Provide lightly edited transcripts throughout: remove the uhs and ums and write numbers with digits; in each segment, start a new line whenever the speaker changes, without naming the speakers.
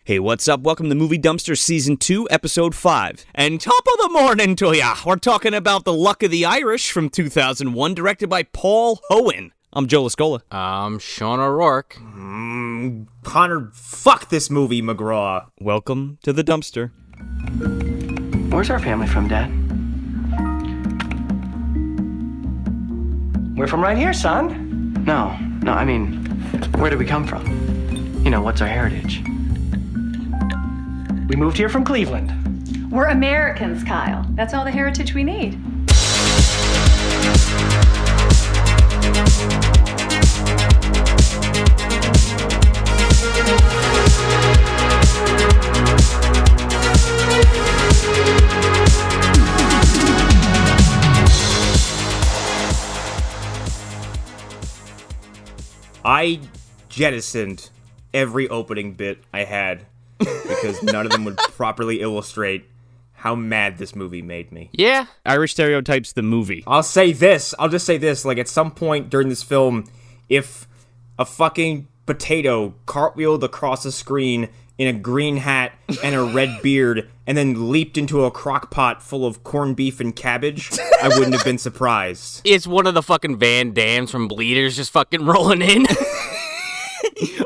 Hey, what's up? Welcome to Movie Dumpster Season 2, Episode 5. And top of the morning to ya! We're talking about The Luck of the Irish from 2001, directed by Paul Hoen. I'm Joe Lascola.
I'm Sean O'Rourke.
Connor, fuck this movie, McGraw.
Welcome to the dumpster.
Where's our family from, Dad? We're from right here, son. No, I mean, where did we come from? You know, what's our heritage? We moved here from Cleveland.
We're Americans, Kyle. That's all the heritage we need.
I jettisoned every opening bit I had because none of them would properly illustrate how mad this movie made me.
Yeah.
Irish Stereotypes, the movie.
I'll just say this, like at some point during this film, if a fucking potato cartwheeled across the screen in a green hat and a red beard and then leaped into a crock pot full of corned beef and cabbage, I wouldn't have been surprised.
It's one of the fucking Van Dams from Bleeders just fucking rolling in.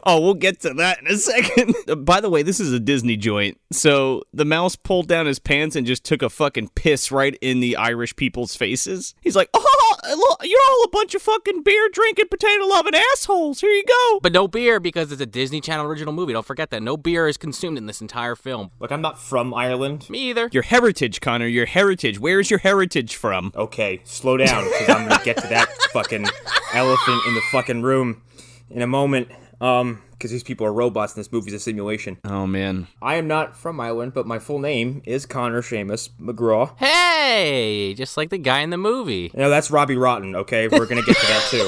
Oh, we'll get to that in a second. By the way, this is a Disney joint. So the mouse pulled down his pants and just took a fucking piss right in the Irish people's faces. He's like, oh, you're all a bunch of fucking beer-drinking, potato-loving assholes. Here you go.
But no beer because it's a Disney Channel original movie. Don't forget that. No beer is consumed in this entire film.
Look, I'm not from Ireland.
Me either.
Your heritage, Connor, your heritage. Where's your heritage from?
Okay, slow down, because I'm going to get to that fucking elephant in the fucking room in a moment. Because these people are robots and this movie's a simulation.
Oh, man.
I am not from Ireland, but my full name is Connor Seamus McGraw.
Hey, just like the guy in the movie.
No, that's Robbie Rotten, okay? We're going to get to that, too.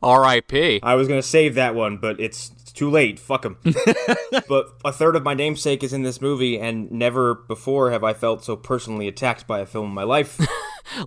R.I.P.
I was going to save that one, but it's too late. Fuck him. But a third of my namesake is in this movie, and never before have I felt so personally attacked by a film in my life.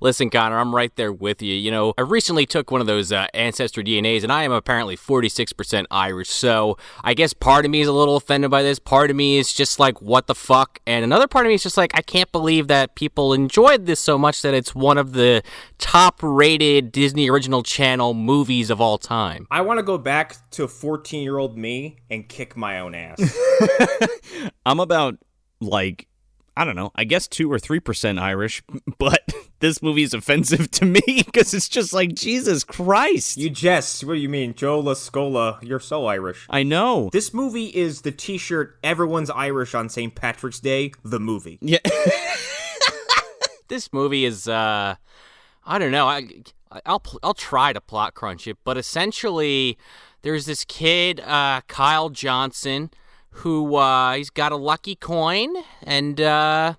Listen, Connor, I'm right there with you. You know, I recently took one of those ancestry DNAs, and I am apparently 46% Irish, so I guess part of me is a little offended by this. Part of me is just like, what the fuck? And another part of me is just like, I can't believe that people enjoyed this so much that it's one of the top-rated Disney Original Channel movies of all time.
I want to go back to 14-year-old me and kick my own ass.
I'm about, like, I don't know, I guess 2 or 3% Irish, but this movie is offensive to me because it's just like, Jesus Christ.
You jest. What do you mean? Joe Lascola, you're so Irish.
I know.
This movie is the t-shirt Everyone's Irish on St. Patrick's Day, the movie.
Yeah.
This movie is, I don't know, I'll try to plot crunch it, but essentially there's this kid, Kyle Johnson, who, he's got a lucky coin, and,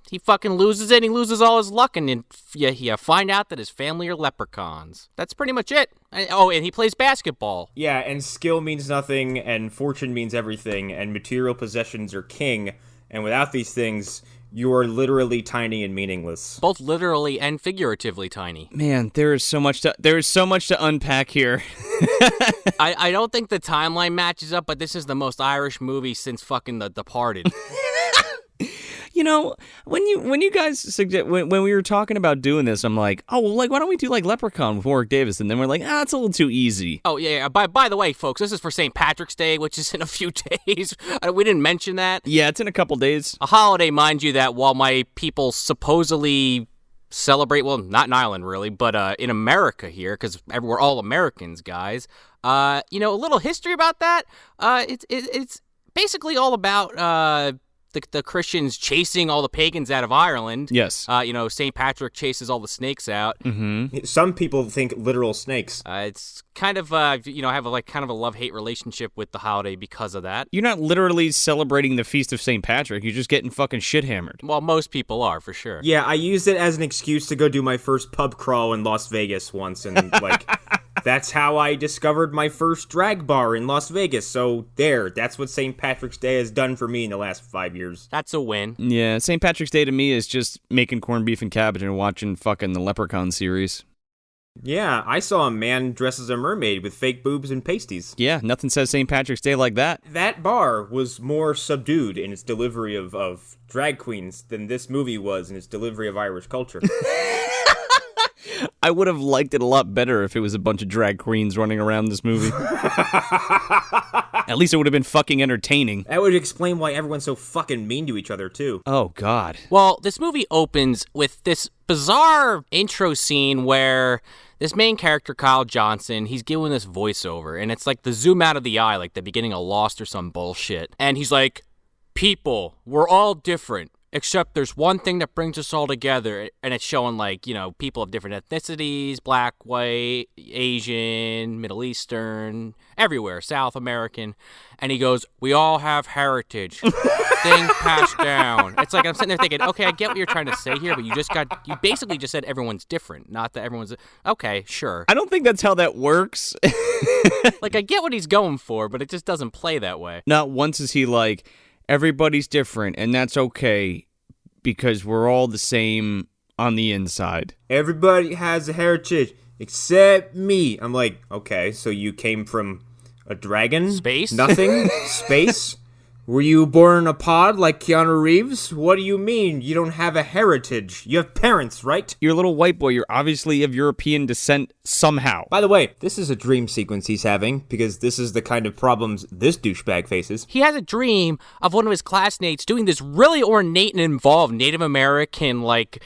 he fucking loses it, and he loses all his luck, and you find out that his family are leprechauns. That's pretty much it. And he plays basketball.
Yeah, and skill means nothing, and fortune means everything, and material possessions are king, and without these things, you are literally tiny and meaningless.
Both literally and figuratively tiny.
Man, there is so much to unpack here.
I don't think the timeline matches up, but this is the most Irish movie since fucking The Departed.
You know, when you guys suggest when we were talking about doing this, I'm like, oh, well, like, why don't we do like Leprechaun with Warwick Davis? And then we're like, it's a little too easy.
Oh yeah. By the way, folks, this is for St. Patrick's Day, which is in a few days. We didn't mention that.
Yeah, it's in a couple days.
A holiday, mind you, that while my people supposedly celebrate, well, not in Ireland really, but in America here, because we're all Americans, guys. A little history about that. It's basically all about the Christians chasing all the pagans out of Ireland.
Yes.
St. Patrick chases all the snakes out.
Mm-hmm.
Some people think literal snakes.
It's kind of, have kind of a love-hate relationship with the holiday because of that.
You're not literally celebrating the Feast of St. Patrick. You're just getting fucking shit hammered.
Well, most people are, for sure.
Yeah, I used it as an excuse to go do my first pub crawl in Las Vegas once, and, like, that's how I discovered my first drag bar in Las Vegas. So, that's what St. Patrick's Day has done for me in the last 5 years.
That's a win.
Yeah, St. Patrick's Day to me is just making corned beef and cabbage and watching fucking the Leprechaun series.
Yeah, I saw a man dressed as a mermaid with fake boobs and pasties.
Yeah, nothing says St. Patrick's Day like that.
That bar was more subdued in its delivery of drag queens than this movie was in its delivery of Irish culture.
I would have liked it a lot better if it was a bunch of drag queens running around this movie. At least it would have been fucking entertaining.
That would explain why everyone's so fucking mean to each other, too.
Oh, God.
Well, this movie opens with this bizarre intro scene where this main character, Kyle Johnson, he's giving this voiceover, and it's like the zoom out of the eye, like the beginning of Lost or some bullshit. And he's like, people, we're all different. Except there's one thing that brings us all together, and it's showing, like, you know, people of different ethnicities, black, white, Asian, Middle Eastern, everywhere, South American. And he goes, we all have heritage. Things passed down. It's like I'm sitting there thinking, okay, I get what you're trying to say here, but you basically just said everyone's different, not that everyone's, okay, sure.
I don't think that's how that works.
Like, I get what he's going for, but it just doesn't play that way.
Not once is he like, everybody's different, and that's okay, because we're all the same on the inside.
Everybody has a heritage except me. I'm like, okay, so you came from a dragon?
Space?
Nothing? Space? Were you born in a pod like Keanu Reeves? What do you mean you don't have a heritage? You have parents, right?
You're a little white boy. You're obviously of European descent somehow.
By the way, this is a dream sequence he's having, because this is the kind of problems this douchebag faces.
He has a dream of one of his classmates doing this really ornate and involved Native American, like,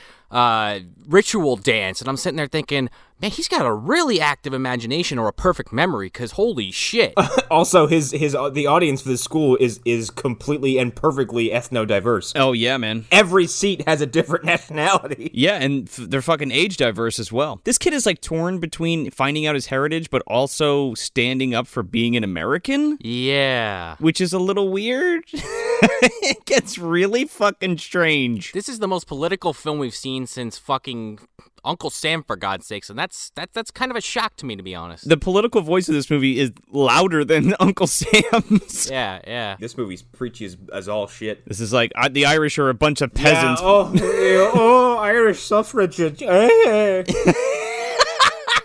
ritual dance. And I'm sitting there thinking, man, he's got a really active imagination or a perfect memory, because holy shit.
Also, the audience for this school is completely and perfectly ethno-diverse.
Oh, yeah, man.
Every seat has a different nationality.
Yeah, and they're fucking age diverse as well. This kid is like torn between finding out his heritage, but also standing up for being an American.
Yeah.
Which is a little weird. It gets really fucking strange.
This is the most political film we've seen since fucking Uncle Sam, for God's sakes, and that's kind of a shock to me, to be honest.
The political voice of this movie is louder than Uncle Sam's.
Yeah.
This movie's preachy as all shit.
This is like, the Irish are a bunch of peasants.
Yeah, Irish suffrage.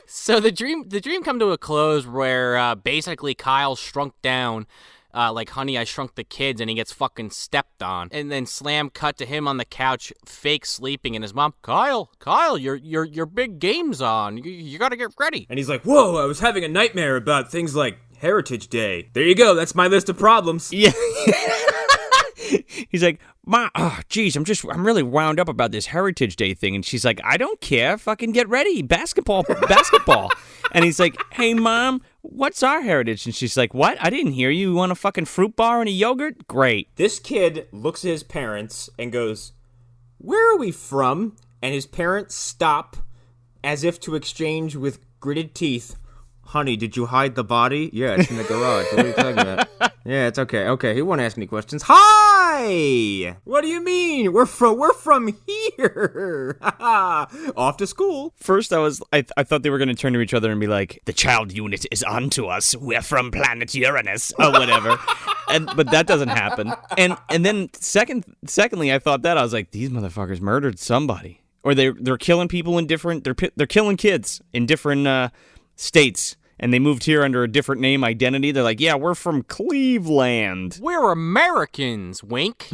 So the dream come to a close where basically Kyle shrunk down. Like Honey, I Shrunk the Kids, and he gets fucking stepped on. And then slam cut to him on the couch, fake sleeping, and his mom, Kyle, your big game's on. You gotta get ready.
And he's like, whoa, I was having a nightmare about things like Heritage Day. There you go, that's my list of problems.
Yeah. He's like, Ma, geez, I'm really wound up about this Heritage Day thing. And she's like, I don't care. Fucking get ready. Basketball. And he's like, hey, Mom, what's our heritage? And she's like, what? I didn't hear you. You want a fucking fruit bar and a yogurt? Great.
This kid looks at his parents and goes, where are we from? And his parents stop as if to exchange with gritted teeth. Honey, did you hide the body? Yeah, it's in the garage. What are you talking about? Yeah, it's okay. Okay, he won't ask any questions. Hi! What do you mean? We're from here. Off to school.
First, I thought they were going to turn to each other and be like, the child unit is onto us. We're from planet Uranus or whatever. But that doesn't happen. And then secondly, I thought that I was like, these motherfuckers murdered somebody, or they're killing people in different. They're killing kids in different states. And they moved here under a different name identity. They're like, yeah, we're from Cleveland.
We're Americans, wink.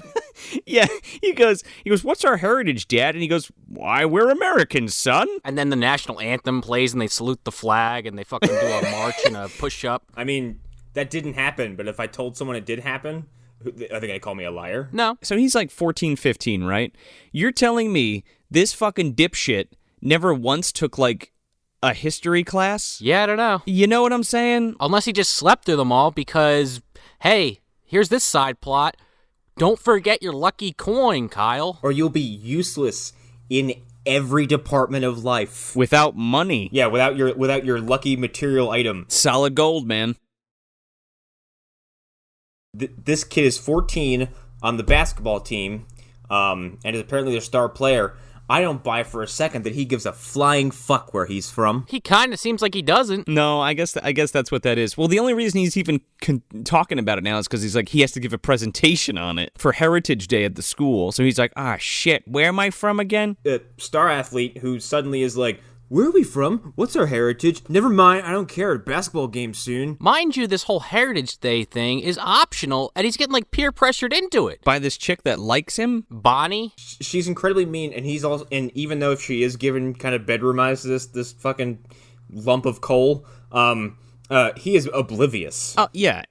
Yeah, he goes, what's our heritage, Dad? And he goes, why, we're Americans, son.
And then the national anthem plays and they salute the flag and they fucking do a march and a push-up.
I mean, that didn't happen, but if I told someone it did happen, are they going to call me a liar?
No.
So he's like 14, 15, right? You're telling me this fucking dipshit never once took, like, a history class?
Yeah, I don't know.
You know what I'm saying?
Unless he just slept through them all because, hey, here's this side plot. Don't forget your lucky coin, Kyle.
Or you'll be useless in every department of life.
Without money.
Yeah, without your lucky material item.
Solid gold, man.
This kid is 14 on the basketball team, and is apparently their star player. I don't buy for a second that he gives a flying fuck where he's from.
He kind of seems like he doesn't.
No, I guess that's what that is. Well, the only reason he's even talking about it now is because he's like, he has to give a presentation on it for Heritage Day at the school. So he's like, shit, where am I from again?
A star athlete who suddenly is like, Where are we from? What's our heritage? Never mind, I don't care. A basketball game soon.
Mind you, this whole Heritage Day thing is optional, and he's getting, like, peer pressured into it.
By this chick that likes him?
Bonnie?
She's incredibly mean, and he's also, and even though if she is given kind of bedroom eyes to this fucking lump of coal, he is oblivious.
Oh, yeah.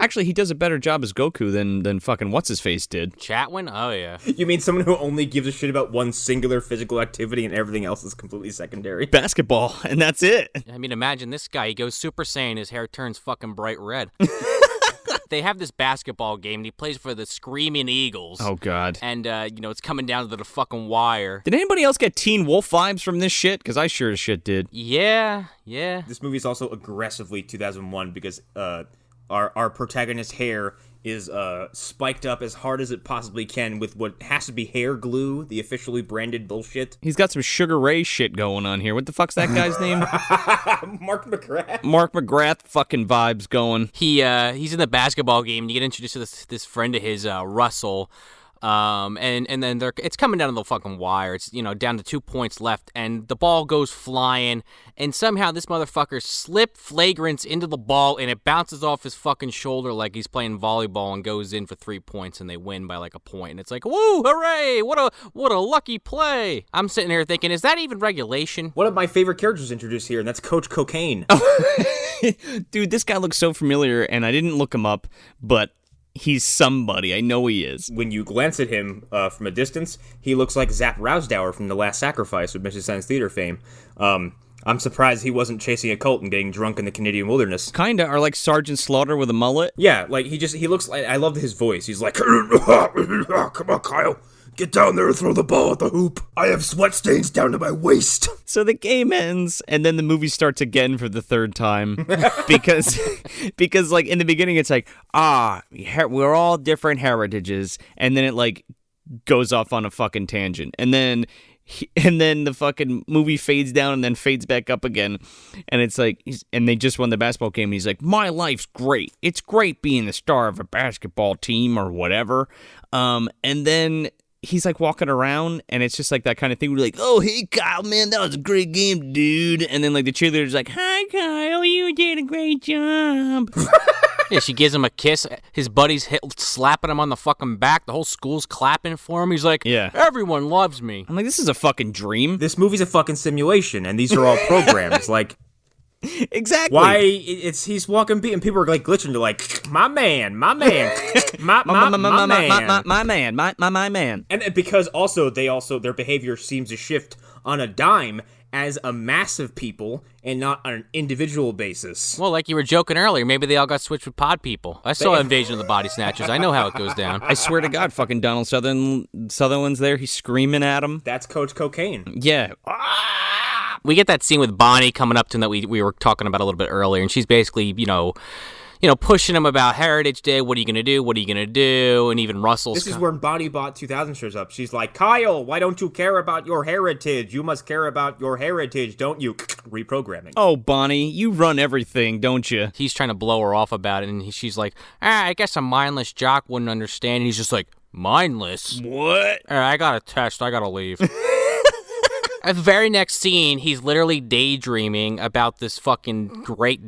Actually, he does a better job as Goku than fucking what's-his-face did.
Chatwin? Oh, yeah.
You mean someone who only gives a shit about one singular physical activity and everything else is completely secondary?
Basketball, and that's it.
I mean, imagine this guy. He goes Super Saiyan, his hair turns fucking bright red. They have this basketball game, and he plays for the Screaming Eagles.
Oh, God.
And, it's coming down to the fucking wire.
Did anybody else get Teen Wolf vibes from this shit? Because I sure as shit did.
Yeah.
This movie is also aggressively 2001 because, our protagonist's hair is spiked up as hard as it possibly can with what has to be hair glue, the officially branded bullshit.
He's got some Sugar Ray shit going on here. What the fuck's that guy's name?
Mark McGrath.
Mark McGrath fucking vibes going.
He's in the basketball game, and you get introduced to this friend of his, Russell. And then it's coming down to the fucking wire. It's, down to 2 points left, and the ball goes flying, and somehow this motherfucker slipped flagrants into the ball, and it bounces off his fucking shoulder like he's playing volleyball and goes in for 3 points, and they win by like a point. And it's like, woo, hooray, what a lucky play. I'm sitting here thinking, is that even regulation?
One of my favorite characters introduced here, and that's Coach Cocaine.
Dude, this guy looks so familiar, and I didn't look him up, but he's somebody. I know he is.
When you glance at him from a distance, he looks like Zapp Rousdower from The Last Sacrifice with Mystery Science Theater fame. I'm surprised he wasn't chasing a cult and getting drunk in the Canadian wilderness.
Kinda, or like Sergeant Slaughter with a mullet.
Yeah, like he looks like, I love his voice. He's like, come on, Kyle. Get down there and throw the ball at the hoop. I have sweat stains down to my waist.
So the game ends, and then the movie starts again for the third time. because like, in the beginning, it's like, we're all different heritages. And then it, like, goes off on a fucking tangent. And then the fucking movie fades down and then fades back up again. And it's like, and they just won the basketball game. And he's like, my life's great. It's great being the star of a basketball team or whatever. And then he's like walking around, and it's just like that kind of thing. We're like, oh, hey, Kyle, man, that was a great game, dude. And then like the cheerleader's like, hi, Kyle, you did a great job.
Yeah, she gives him a kiss. His buddy's slapping him on the fucking back. The whole school's clapping for him. He's like,
yeah,
everyone loves me.
I'm like, this is a fucking dream.
This movie's a fucking simulation, and these are all programs. Like,
exactly.
Why he's walking beat and people are like glitching to like my man, my man. And because their behavior seems to shift on a dime as a mass of people and not on an individual basis.
Well, like you were joking earlier, maybe they all got switched with pod people. I saw Invasion of the Body Snatchers. I know how it goes down.
I swear to God, fucking Donald Sutherland's there. He's screaming at him.
That's Coach Cocaine.
Yeah.
We get that scene with Bonnie coming up to him that we were talking about a little bit earlier, and she's basically, pushing him about Heritage Day. What are you going to do? What are you going to do? And even Russell's...
This is where Bonnie Bot 2000 shows up. She's like, Kyle, why don't you care about your heritage? You must care about your heritage, don't you? Reprogramming.
Oh, Bonnie, you run everything, don't you?
He's trying to blow her off about it, and she's like, I guess a mindless jock wouldn't understand. And he's just like, mindless?
What?
I got a test. I got to leave. At the very next scene, he's literally daydreaming about this fucking great,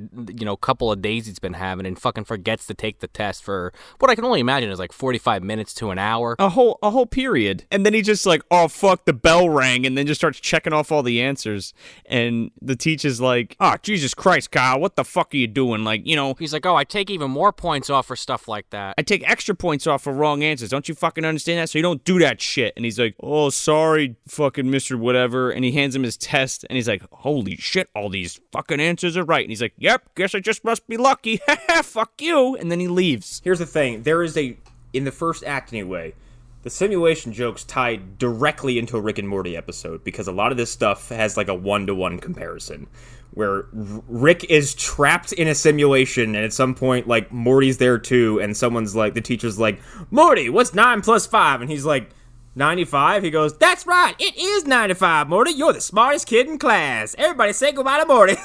couple of days he's been having, and fucking forgets to take the test for what I can only imagine is like 45 minutes to an hour.
A whole period. And then he just like, oh, fuck, the bell rang, and then just starts checking off all the answers. And the teacher's like, oh, Jesus Christ, Kyle, what the fuck are you doing? Like,
He's like, oh, I take even more points off for stuff like that.
I take extra points off for wrong answers. Don't you fucking understand that? So you don't do that shit. And he's like, oh, sorry, fucking Mr. Whatever. And he hands him his test, and he's like, holy shit, all these fucking answers are right. And he's like, yep, guess I just must be lucky. Fuck you. And then he leaves.
Here's the thing. There is in the first act anyway, the simulation jokes tie directly into a Rick and Morty episode, because a lot of this stuff has like a one-to-one comparison, where Rick is trapped in a simulation, and at some point, like, Morty's there too, and someone's like, the teacher's like, Morty, what's 9 plus 5? And he's like, 95? He goes, that's right, it is 95, Morty. You're the smartest kid in class. Everybody say goodbye to Morty.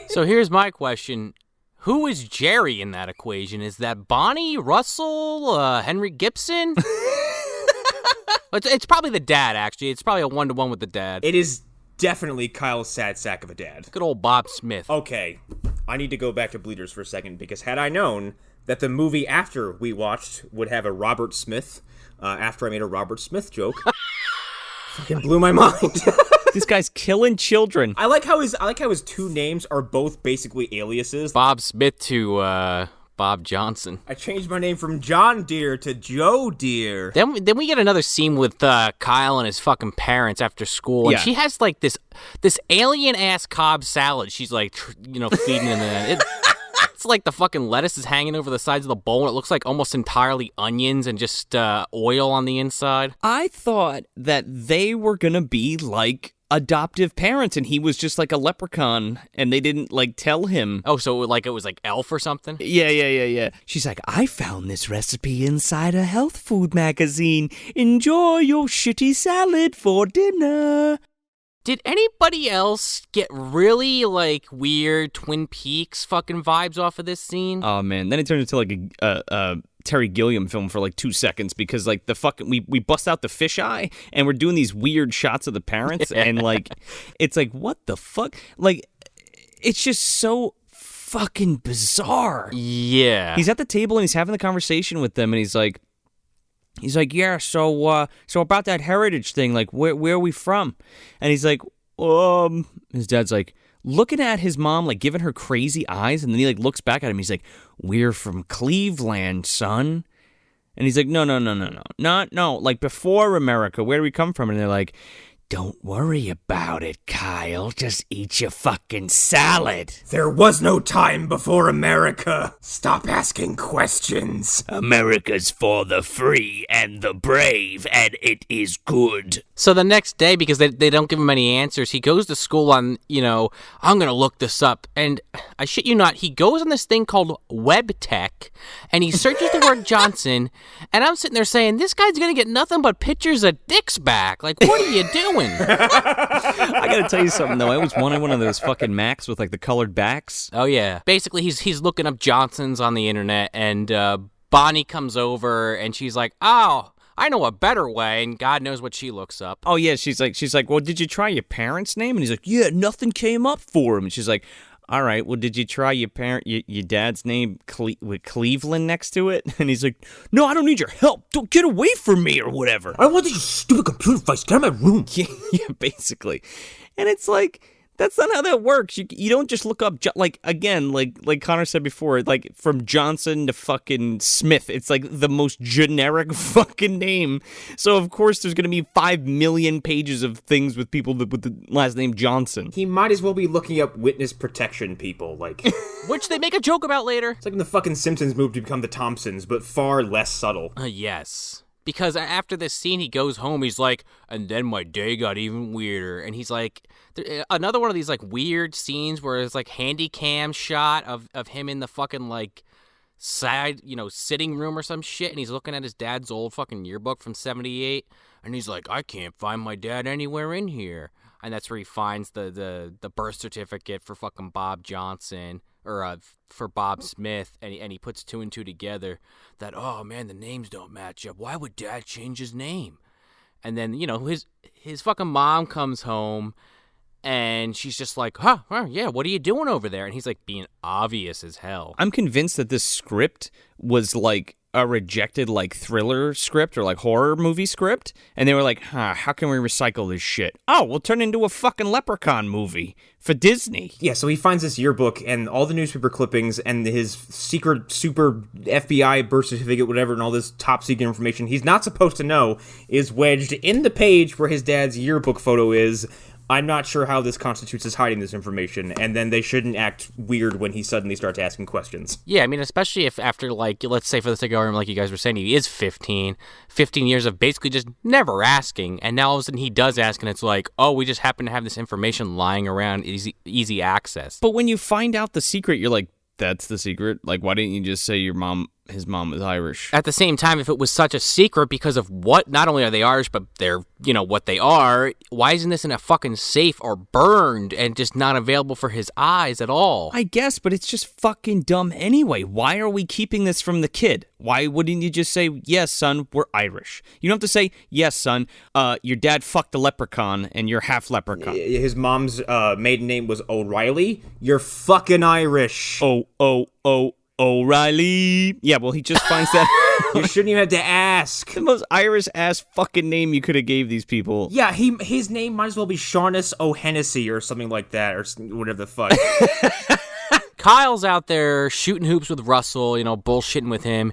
So here's my question. Who is Jerry in that equation? Is that Bonnie, Russell, Henry Gibson? It's probably the dad, actually. It's probably a one-to-one with the dad.
It is definitely Kyle's sad sack of a dad.
Good old Bob Smith.
Okay, I need to go back to Bleeders for a second, because had I known that the movie after we watched would have a Robert Smith, after I made a Robert Smith joke, fucking blew my mind.
This guy's killing children.
I like how his two names are both basically aliases.
Bob Smith to Bob Johnson.
I changed my name from John Deere to Joe Deere.
Then we get another scene with Kyle and his fucking parents after school, and
Yeah.
she has like this alien ass Cobb salad. She's like, feeding him. It's like the fucking lettuce is hanging over the sides of the bowl, and it looks like almost entirely onions and just oil on the inside.
I thought that they were gonna be like adoptive parents, and he was just like a leprechaun, and they didn't like tell him.
Oh, so like it was like Elf or something?
Yeah. She's like, I found this recipe inside a health food magazine. Enjoy your shitty salad for dinner.
Did anybody else get really like weird Twin Peaks fucking vibes off of this scene?
Oh man, then it turned into like a Terry Gilliam film for like 2 seconds, because like the fucking we bust out the fisheye and we're doing these weird shots of the parents and like it's like, what the fuck? Like, it's just so fucking bizarre.
Yeah.
He's at the table and he's having the conversation with them, and he's like, yeah, so about that heritage thing, like where are we from? And he's like, his dad's like looking at his mom, like giving her crazy eyes, and then he like looks back at him. He's like, we're from Cleveland, son. And he's like, no, like before America, where do we come from? And they're like, don't worry about it, Kyle. Just eat your fucking salad.
There was no time before America. Stop asking questions.
America's for the free and the brave, and it is good.
So the next day, because they don't give him any answers, he goes to school on, I'm going to look this up. And I shit you not, he goes on this thing called Web Tech, and he searches the word Johnson, and I'm sitting there saying, this guy's going to get nothing but pictures of dicks back. Like, what are you doing?
I gotta tell you something, though. I always wanted one of those fucking Macs with like the colored backs.
Oh, yeah. Basically, he's looking up Johnsons on the internet, and Bonnie comes over, and she's like, oh, I know a better way, and God knows what she looks up.
Oh, yeah, she's like, well, did you try your parents' name? And he's like, yeah, nothing came up for him. And she's like, all right, well, did you try your dad's name with Cleveland next to it? And he's like, no, I don't need your help. Don't get away from me or whatever.
I don't want these stupid computer device. Get out of my room.
Yeah, basically. And it's like, that's not how that works. You don't just look up, like Connor said before, like from Johnson to fucking Smith. It's like the most generic fucking name. So, of course, there's going to be 5 million pages of things with people with the last name Johnson.
He might as well be looking up witness protection people, like...
Which they make a joke about later.
It's like when the fucking Simpsons moved to become the Thompsons, but far less subtle.
Yes. Because after this scene, he goes home, he's like, and then my day got even weirder. And he's like, another one of these like weird scenes where it's like handy cam shot of him in the fucking like side, sitting room or some shit. And he's looking at his dad's old fucking yearbook from 78. And he's like, I can't find my dad anywhere in here. And that's where he finds the birth certificate for fucking Bob Johnson. Or for Bob Smith, and he puts 2 and 2 together that, oh man, the names don't match up. Why would Dad change his name? And then, his fucking mom comes home, and she's just like, yeah, what are you doing over there? And he's like being obvious as hell.
I'm convinced that this script was like a rejected like thriller script or like horror movie script, and they were like, how can we recycle this shit? Oh, we'll turn it into a fucking Leprechaun movie for Disney.
Yeah, so he finds this yearbook and all the newspaper clippings and his secret super FBI birth certificate, whatever, and all this top secret information he's not supposed to know is wedged in the page where his dad's yearbook photo is. I'm not sure how this constitutes as hiding this information, and then they shouldn't act weird when he suddenly starts asking questions.
Yeah, I mean, especially if after, like, let's say for the sake of argument, like you guys were saying, he is 15 years of basically just never asking, and now all of a sudden he does ask, and it's like, oh, we just happen to have this information lying around, easy access.
But when you find out the secret, you're like, that's the secret? Like, why didn't you just say your mom his mom was Irish.
At the same time, if it was such a secret because of what, not only are they Irish, but they're, what they are, why isn't this in a fucking safe or burned and just not available for his eyes at all?
I guess, but it's just fucking dumb anyway. Why are we keeping this from the kid? Why wouldn't you just say, yes, son, we're Irish? You don't have to say, yes, son, your dad fucked a leprechaun and you're half leprechaun.
His mom's maiden name was O'Reilly. You're fucking Irish.
O'Reilly. Yeah, well, he just finds that.
You shouldn't even have to ask.
The most Irish-ass fucking name you could have gave these people.
Yeah, his name might as well be Shaughnessy O'Hennessy or something like that, or whatever the fuck.
Kyle's out there shooting hoops with Russell, bullshitting with him.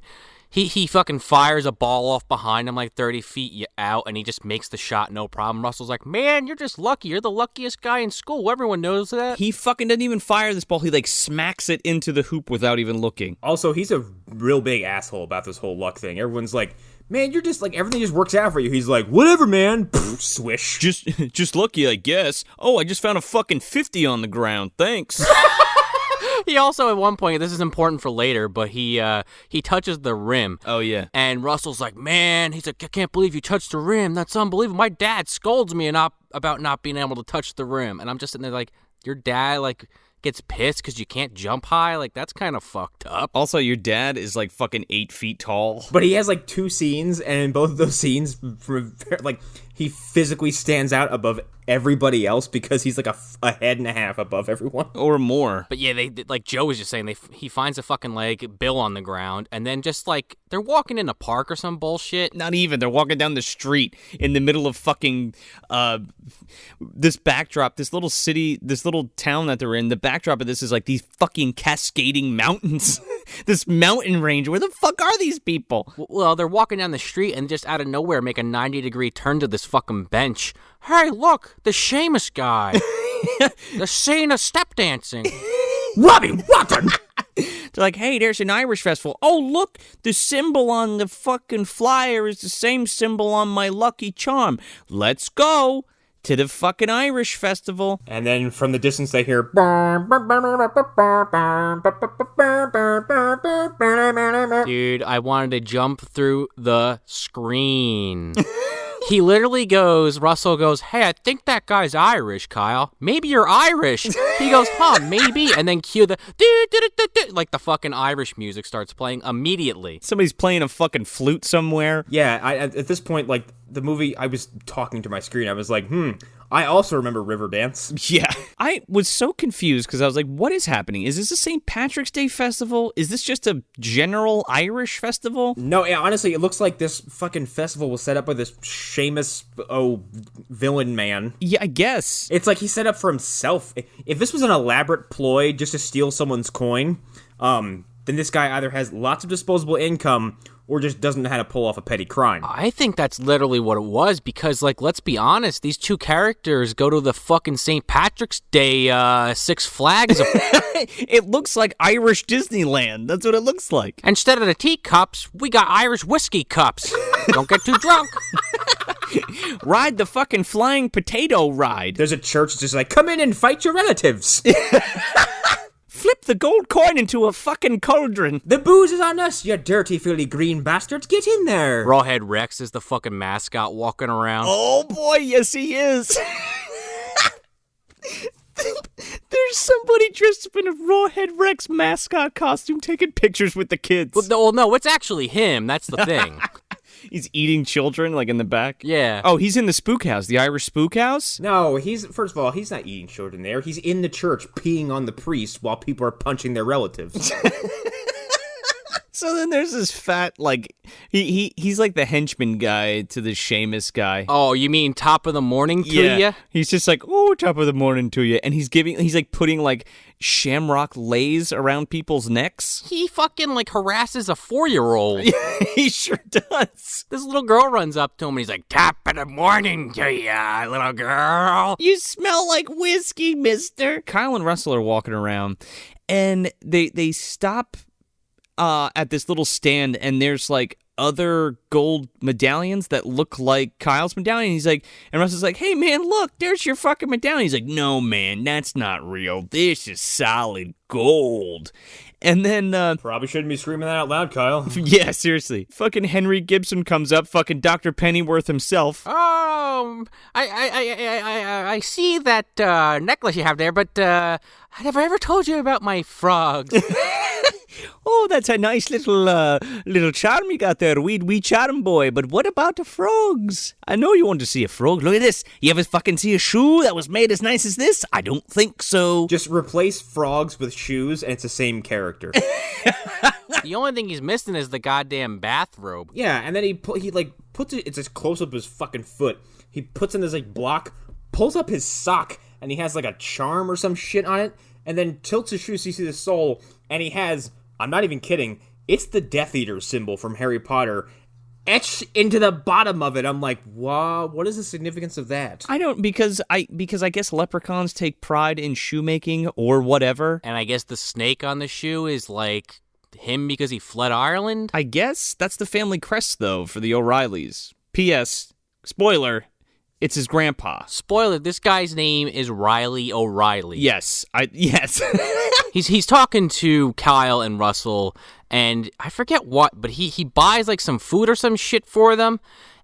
He fucking fires a ball off behind him like 30 feet out, and he just makes the shot, no problem. Russell's like, man, you're just lucky. You're the luckiest guy in school. Everyone knows that.
He fucking doesn't even fire this ball. He, smacks it into the hoop without even looking.
Also, he's a real big asshole about this whole luck thing. Everyone's like, man, you're just, everything just works out for you. He's like, whatever, man. Swish.
Just lucky, I guess. Oh, I just found a fucking 50 on the ground. Thanks.
He also, at one point, this is important for later, but he touches the rim.
Oh, yeah.
And Russell's like, man, he's like, I can't believe you touched the rim. That's unbelievable. My dad scolds me about not being able to touch the rim. And I'm just sitting there like, your dad, gets pissed because you can't jump high? That's kind of fucked up.
Also, your dad is, fucking 8 feet tall.
But he has, 2 scenes, and in both of those scenes, he physically stands out above everybody else because he's, a head and a half above everyone.
Or more.
But yeah, they like Joe was just saying, he finds a fucking Bill on the ground, and then just, they're walking in a park or some bullshit.
Not even. They're walking down the street in the middle of fucking, this backdrop, this little city, this little town that they're in. The backdrop of this is, these fucking cascading mountains. This mountain range. Where the fuck are these people?
Well, they're walking down the street and just out of nowhere make a 90-degree turn to this fucking bench. Hey, look, the Seamus guy. The scene of step dancing.
Robbie Rotten!
They're like, hey, there's an Irish festival. Oh, look, the symbol on the fucking flyer is the same symbol on my Lucky Charm. Let's go to the fucking Irish festival.
And then from the distance they hear...
Dude, I wanted to jump through the screen. He literally Russell goes, hey, I think that guy's Irish, Kyle. Maybe you're Irish. He goes, maybe. And then cue the, the fucking Irish music starts playing immediately.
Somebody's playing a fucking flute somewhere.
Yeah, at this point, the movie, I was talking to my screen. I was like, I also remember Riverdance.
Yeah. I was so confused because I was like, what is happening? Is this a St. Patrick's Day festival? Is this just a general Irish festival?
No, honestly, it looks like this fucking festival was set up by this Seamus, villain man.
Yeah, I guess.
It's like he set up for himself. If this was an elaborate ploy just to steal someone's coin, then this guy either has lots of disposable income or just doesn't know how to pull off a petty crime.
I think that's literally what it was because, let's be honest, these two characters go to the fucking St. Patrick's Day Six Flags.
It looks like Irish Disneyland. That's what it looks like.
Instead of the teacups, we got Irish whiskey cups. Don't get too drunk.
Ride the fucking flying potato ride.
There's a church that's just like, come in and fight your relatives.
Flip the gold coin into a fucking cauldron.
The booze is on us, you dirty, filthy green bastards. Get in there.
Rawhead Rex is the fucking mascot walking around.
Oh boy, yes he is. There's somebody dressed up in a Rawhead Rex mascot costume taking pictures with the kids.
Well, no, it's actually him. That's the thing.
He's eating children, in the back?
Yeah.
Oh, he's in the spook house, the Irish spook house?
No, first of all, he's not eating children there. He's in the church peeing on the priest while people are punching their relatives.
So then there's this fat, he's like the henchman guy to the Seamus guy.
Oh, you mean top of the morning to ya?
He's just like, oh, top of the morning to you. And he's putting shamrock lays around people's necks.
He fucking harasses a 4-year-old.
He sure does.
This little girl runs up to him and he's like, top of the morning to ya, little girl.
You smell like whiskey, mister. Kyle and Russell are walking around and they stop at this little stand, and there's other gold medallions that look like Kyle's medallion. He's like, and Russell's like, hey man, look, there's your fucking medallion. He's like, no man, that's not real. This is solid gold. And then,
Probably shouldn't be screaming that out loud, Kyle.
yeah, seriously. Fucking Henry Gibson comes up, fucking Dr. Pennyworth himself.
I see that necklace you have there, but have I ever told you about my frogs?
Oh, that's a nice little charm you got there, wee charm boy. But what about the frogs? I know you want to see a frog. Look at this. You ever fucking see a shoe that was made as nice as this? I don't think so.
Just replace frogs with shoes, and it's the same character.
The only thing he's missing is the goddamn bathrobe.
Yeah, and then he puts it. It's as close up his fucking foot. He puts in this block, pulls up his sock, and he has a charm or some shit on it, and then tilts his shoe so you see the sole, and he has. I'm not even kidding. It's the Death Eater symbol from Harry Potter etched into the bottom of it. I'm like, wow, what is the significance of that?
I don't, because I guess leprechauns take pride in shoemaking or whatever.
And I guess the snake on the shoe is like him because he fled Ireland?
I guess that's the family crest, though, for the O'Reillys. P.S. Spoiler, it's his grandpa.
Spoiler, this guy's name is Riley O'Reilly.
Yes.
He's talking to Kyle and Russell, and I forget what, but he buys some food or some shit for them,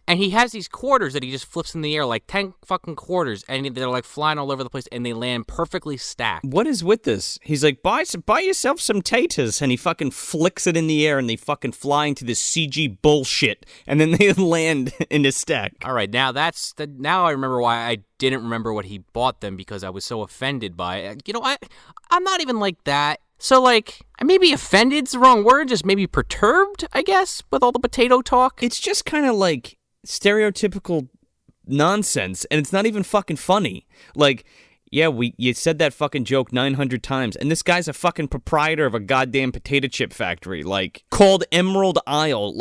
and he has these quarters that he just flips in the air, 10 fucking quarters, and they're flying all over the place, and they land perfectly stacked.
What is with this? He's like, buy yourself some taters, and he fucking flicks it in the air, and they fucking fly into this CG bullshit, and then they land in a stack.
All right, now now I remember why I didn't remember what he bought them, because I was so offended by it. I'm not even like that. So, maybe offended's the wrong word, just maybe perturbed, I guess, with all the potato talk.
It's just kind of stereotypical nonsense, and it's not even fucking funny. You said that fucking joke 900 times, and this guy's a fucking proprietor of a goddamn potato chip factory, called Emerald Isle.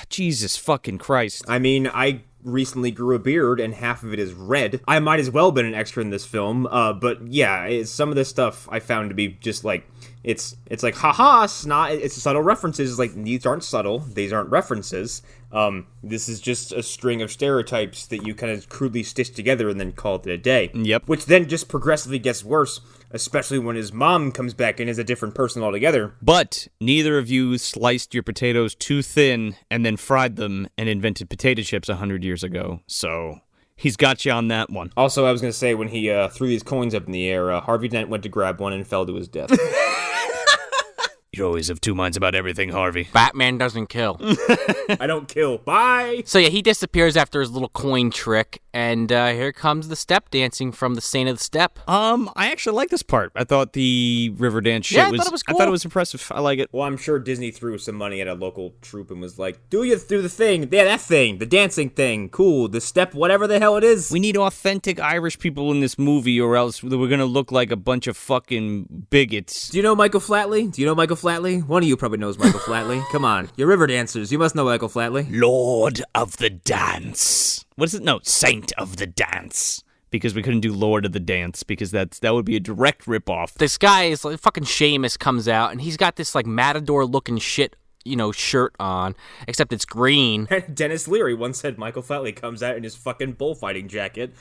Jesus fucking Christ.
I mean, I recently grew a beard, and half of it is red. I might as well have been an extra in this film, but yeah, some of this stuff I found to be just it's haha, snot. It's subtle references. These aren't subtle. These aren't references. This is just a string of stereotypes that you kind of crudely stitch together and then call it a day.
Yep.
Which then just progressively gets worse, especially when his mom comes back and is a different person altogether.
But neither of you sliced your potatoes too thin and then fried them and invented potato chips 100 years ago. So he's got you on that one.
Also, I was going to say, when he threw these coins up in the air, Harvey Dent went to grab one and fell to his death.
You always have two minds about everything, Harvey.
Batman doesn't kill.
I don't kill. Bye!
So yeah, he disappears after his little coin trick, and here comes the step dancing from the Saint of the Step.
I actually like this part. I thought the river dance shit
I thought it was cool.
I thought it was impressive. I like it.
Well, I'm sure Disney threw some money at a local troupe and was like, do the thing. Yeah, that thing. The dancing thing. Cool. The step, whatever the hell it is.
We need authentic Irish people in this movie, or else we're gonna look like a bunch of fucking bigots.
Do you know Michael Flatley? One of you probably knows Michael Flatley. Come on. You're river dancers. You must know Michael Flatley.
Lord of the Dance. What is it? No, Saint of the Dance. Because we couldn't do Lord of the Dance, because that would be a direct ripoff.
This guy is fucking Seamus comes out, and he's got this matador-looking shit, shirt on, except it's green.
Dennis Leary once said Michael Flatley comes out in his fucking bullfighting jacket.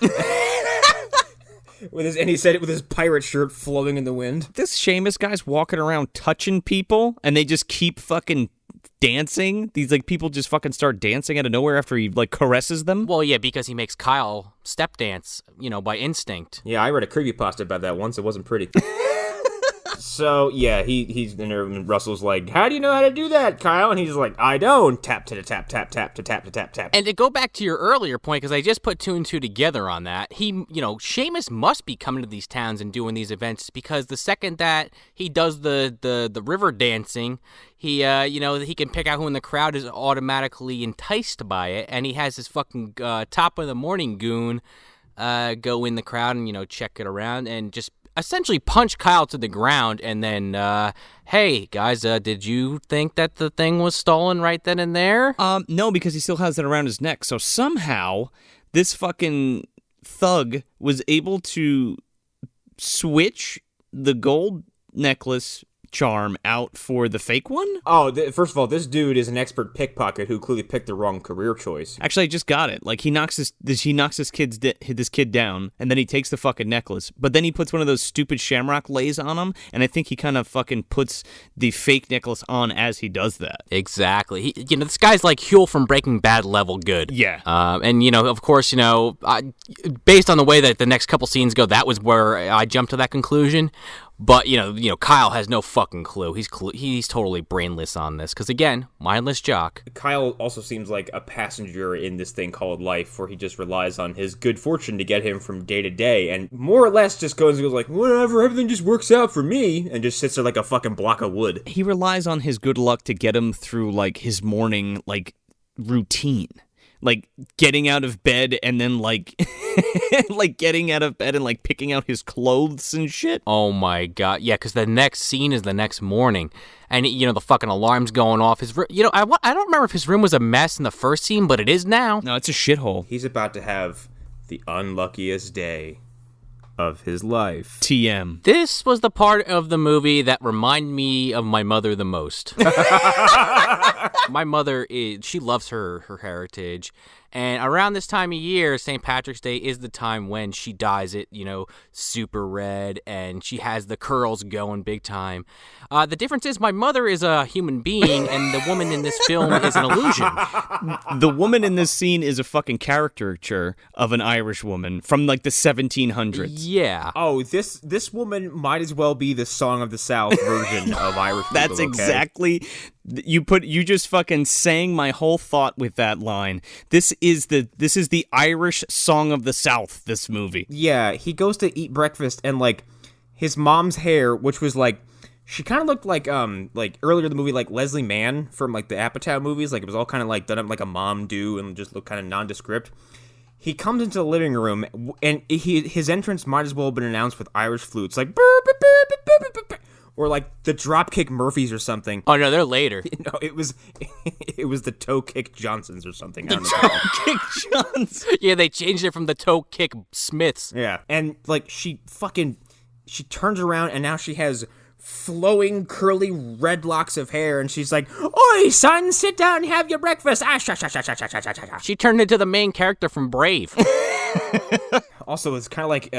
And he said it with his pirate shirt flowing in the wind.
This Seamus guy's walking around touching people, and they just keep fucking dancing. These people just fucking start dancing out of nowhere after he caresses them.
Well, yeah, because he makes Kyle step dance, by instinct.
Yeah, I read a creepypasta about that once. It wasn't pretty. So, yeah, he's in there, and Russell's like, how do you know how to do that, Kyle? And he's like, I don't. Tap to the tap, tap, tap, to tap, to tap, tap.
And to go back to your earlier point, because I just put two and two together on that, Seamus must be coming to these towns and doing these events, because the second that he does the river dancing, he can pick out who in the crowd is automatically enticed by it, and he has his fucking top of the morning goon go in the crowd and, check it around and just essentially punch Kyle to the ground, and then, hey, guys, did you think that the thing was stolen right then and there?
No, because he still has it around his neck. So somehow, this fucking thug was able to switch the gold necklace charm out for the fake one?
Oh, first of all, this dude is an expert pickpocket who clearly picked the wrong career choice.
Actually, I just got it. Like, he knocks this kid down, and then he takes the fucking necklace. But then he puts one of those stupid shamrock lays on him, and I think he kind of fucking puts the fake necklace on as he does that.
Exactly. This guy's like Huel from Breaking Bad level good.
Yeah.
And, of course, based on the way that the next couple scenes go, that was where I jumped to that conclusion. But, Kyle has no fucking clue. He's totally brainless on this. Because, again, mindless jock.
Kyle also seems like a passenger in this thing called life, where he just relies on his good fortune to get him from day to day, and more or less just goes like, whatever, everything just works out for me, and just sits there like a fucking block of wood.
He relies on his good luck to get him through, like, his morning, like, routine. Like, getting out of bed and then, like, getting out of bed and, like, picking out his clothes and shit.
Oh, my God. Yeah, because the next scene is the next morning. And, the fucking alarm's going off. I don't remember if his room was a mess in the first scene, but it is now.
No, it's a shithole.
He's about to have the unluckiest day of his life.
TM.
This was the part of the movie that reminded me of my mother the most. My mother, she loves her heritage. And around this time of year, St. Patrick's Day is the time when she dyes it, super red, and she has the curls going big time. The difference is my mother is a human being, and the woman in this film is an illusion.
The woman in this scene is a fucking caricature of an Irish woman from, like, the 1700s.
Yeah.
Oh, this woman might as well be the Song of the South version of Irish people.
That's exactly... You just fucking sang my whole thought with that line. This is the Irish Song of the South, this movie.
Yeah, he goes to eat breakfast, and, like, his mom's hair, which was, like, she kind of looked like earlier in the movie, like Leslie Mann from, like, the Apatow movies. Like, it was all kind of, like, done up like a mom do and just looked kind of nondescript. He comes into the living room, and his entrance might as well have been announced with Irish flutes, like, burr, burr, burr, burr, burr, burr, burr. Or like the Dropkick Murphys or something.
Oh no, they're later.
No, it was the Toe Kick Johnsons or something.
The Toe Kick Johnsons.
Yeah, they changed it from the Toe Kick Smiths.
Yeah, and like she turns around and now she has flowing curly red locks of hair, and she's like, "Oi, son, sit down and have your breakfast."
She turned into the main character from Brave.
Also, it's kind of like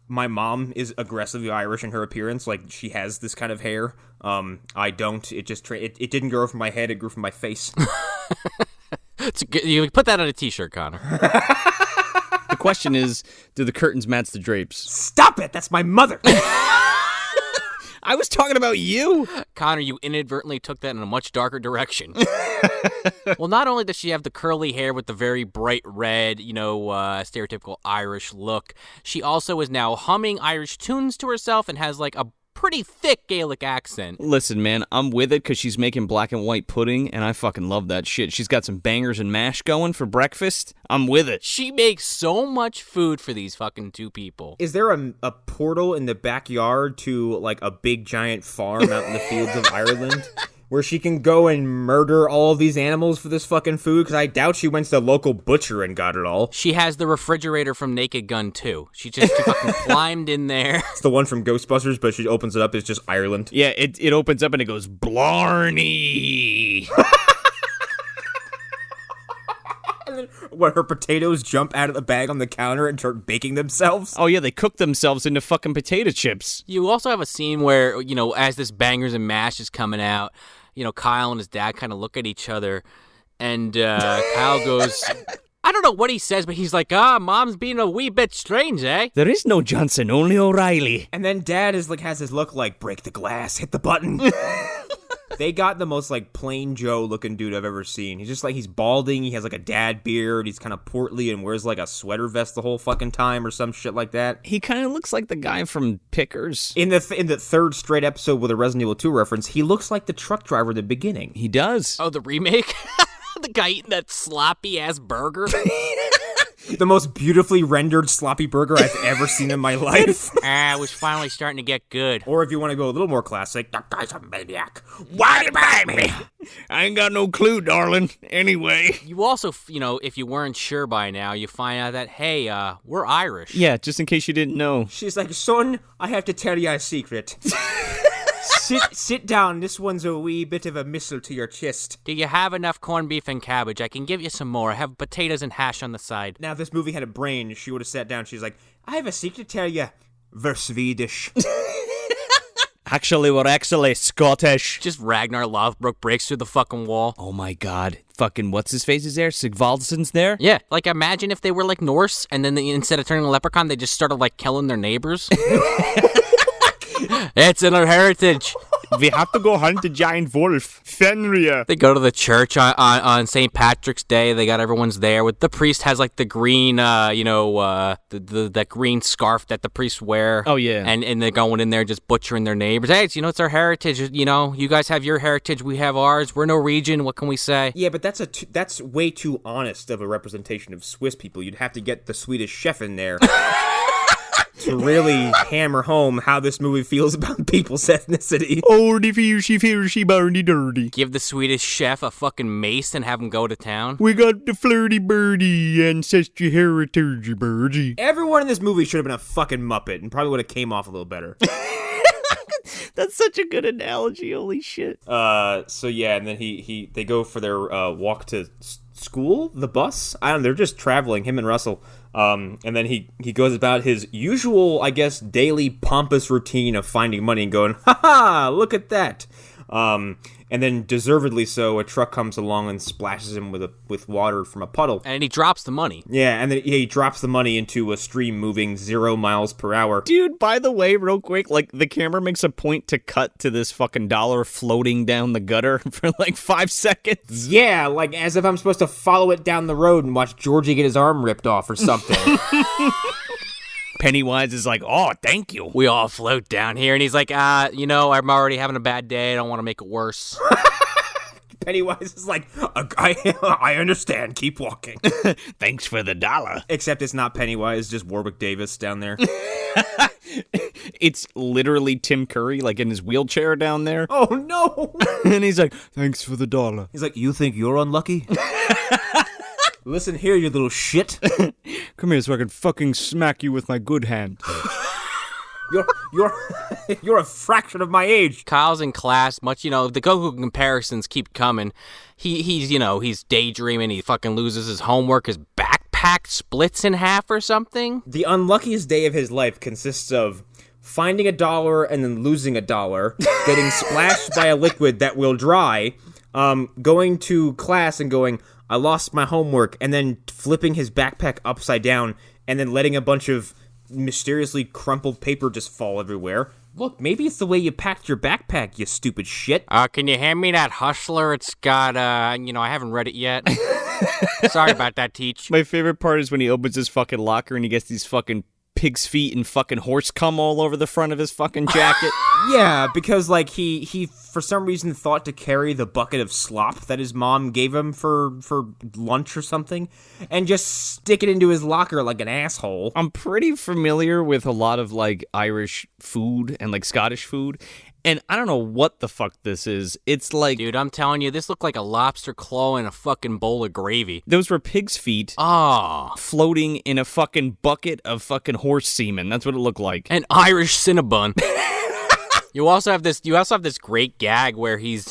my mom is aggressively Irish in her appearance. Like, she has this kind of hair. I don't. It just it didn't grow from my head. It grew from my face.
You put that on a t-shirt, Connor.
The question is, do the curtains match the drapes?
Stop it! That's my mother!
I was talking about you.
Connor, you inadvertently took that in a much darker direction. Well, not only does she have the curly hair with the very bright red, stereotypical Irish look, she also is now humming Irish tunes to herself and has like a pretty thick Gaelic accent.
Listen, man, I'm with it because she's making black and white pudding, and I fucking love that shit. She's got some bangers and mash going for breakfast. I'm with it.
She makes so much food for these fucking two people.
Is there a portal in the backyard to, like, a big giant farm out in the fields of Ireland? Where she can go and murder all of these animals for this fucking food? Because I doubt she went to the local butcher and got it all.
She has the refrigerator from Naked Gun 2. She fucking climbed in there.
It's the one from Ghostbusters, but she opens it up, it's just Ireland.
Yeah, it opens up and it goes, Blarney!
And then when her potatoes jump out of the bag on the counter and start baking themselves.
Oh yeah, they cook themselves into fucking potato chips.
You also have a scene where, as this bangers and mash is coming out, Kyle and his dad kind of look at each other, and Kyle goes, I don't know what he says, but he's like, Mom's being a wee bit strange, eh?
There is no Johnson, only O'Reilly.
And then Dad has this look like, break the glass, hit the button. They got the most, like, plain Joe looking dude I've ever seen. He's just, like, he's balding, he has, like, a dad beard, he's kind of portly and wears, like, a sweater vest the whole fucking time or some shit like that.
He kind of looks like the guy from Pickers.
In the third straight episode with a Resident Evil 2 reference, he looks like the truck driver at the beginning.
He does.
Oh, the remake? The guy eating that sloppy-ass burger?
The most beautifully rendered sloppy burger I've ever seen in my life.
It was finally starting to get good.
Or if you want to go a little more classic, that guy's a maniac. Why did you buy me?
I ain't got no clue, darling. Anyway.
You also, if you weren't sure by now, you find out that, hey, we're Irish.
Yeah, just in case you didn't know.
She's like, son, I have to tell you a secret. Sit down. This one's a wee bit of a missile to your chest.
Do you have enough corned beef and cabbage? I can give you some more. I have potatoes and hash on the side.
Now, if this movie had a brain, she would have sat down. She's like, I have a secret to tell you. We're Swedish.
Actually, we're actually Scottish.
Just Ragnar Lothbrok breaks through the fucking wall.
Oh my god. Fucking what's-his-face is there? Sigvaldsson's there?
Yeah, like imagine if they were like Norse, and then instead of turning a leprechaun, they just started like killing their neighbors. It's in our heritage.
We have to go hunt the giant wolf. Fenrir.
They go to the church on St. Patrick's Day. They got everyone's there. With the priest has like the green, that green scarf that the priests wear.
Oh yeah.
And they're going in there just butchering their neighbors. Hey, it's our heritage. You guys have your heritage. We have ours. We're Norwegian. What can we say?
Yeah, but that's way too honest of a representation of Swiss people. You'd have to get the Swedish chef in there. To really hammer home how this movie feels about people's ethnicity.
Ordy fishy fishy bardy dirty.
Give the Swedish chef a fucking mace and have him go to town.
We got the flirty birdie ancestry heritage birdie.
Everyone in this movie should have been a fucking Muppet and probably would have came off a little better.
That's such a good analogy. Holy shit.
So yeah, and then they go for their walk to school, the bus. I don't know, they're just traveling, him and Russell. And then he goes about his usual, I guess, daily pompous routine of finding money and going, ha ha, look at that. And then deservedly so, a truck comes along and splashes him with water from a puddle.
And he drops the money.
Yeah, and then he drops the money into a stream moving 0 miles per hour.
Dude, by the way, real quick, like, the camera makes a point to cut to this fucking dollar floating down the gutter for like 5 seconds.
Yeah, like as if I'm supposed to follow it down the road and watch Georgie get his arm ripped off or something.
Pennywise is like, oh, thank you.
We all float down here. And he's like, I'm already having a bad day. I don't want to make it worse.
Pennywise is like, I understand. Keep walking.
Thanks for the dollar.
Except it's not Pennywise, just Warwick Davis down there.
It's literally Tim Curry, like in his wheelchair down there.
Oh, no.
And he's like, thanks for the dollar.
He's like, you think you're unlucky? Listen here, you little shit.
Come here so I can fucking smack you with my good hand.
You're a fraction of my age.
Kyle's in class, the Goku comparisons keep coming. He's daydreaming. He fucking loses his homework. His backpack splits in half or something.
The unluckiest day of his life consists of finding $1 and then losing $1, getting splashed by a liquid that will dry, going to class and going, I lost my homework, and then flipping his backpack upside down and then letting a bunch of mysteriously crumpled paper just fall everywhere. Look, maybe it's the way you packed your backpack, you stupid shit.
Can you hand me that Hustler? It's got, I haven't read it yet. Sorry about that, Teach.
My favorite part is when he opens his fucking locker and he gets these fucking pig's feet and fucking horse cum all over the front of his fucking jacket.
Yeah, because, like, he for some reason thought to carry the bucket of slop that his mom gave him for lunch or something, and just stick it into his locker like an asshole.
I'm pretty familiar with a lot of, like, Irish food and, like, Scottish food, and I don't know what the fuck this is. It's like...
Dude, I'm telling you, this looked like a lobster claw in a fucking bowl of gravy.
Those were pig's feet.
Oh.
Floating in a fucking bucket of fucking horse semen. That's what it looked like.
An Irish Cinnabon. You also have this great gag where he's,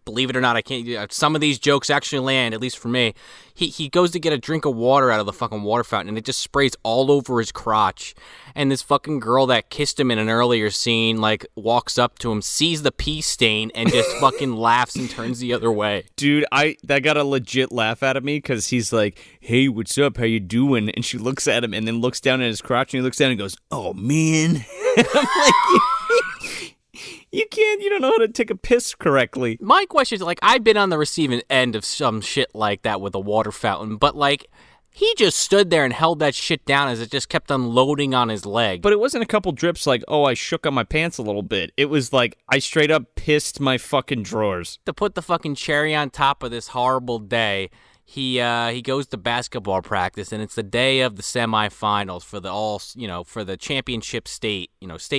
believe it or not, some of these jokes actually land, at least for me. He goes to get a drink of water out of the fucking water fountain, and it just sprays all over his crotch. And this fucking girl that kissed him in an earlier scene, like, walks up to him, sees the pee stain, and just fucking laughs and turns the other way.
Dude, that got a legit laugh out of me, because he's like, hey, what's up, how you doing? And she looks at him, and then looks down at his crotch, and he looks down and goes, oh, man. I'm like, you don't know how to take a piss correctly.
My question is, like, I've been on the receiving end of some shit like that with a water fountain, but, like, he just stood there and held that shit down as it just kept unloading on his leg.
But it wasn't a couple drips like, oh, I shook on my pants a little bit. It was like, I straight up pissed my fucking drawers.
To put the fucking cherry on top of this horrible day, he goes to basketball practice, and it's the day of the semifinals for the championship state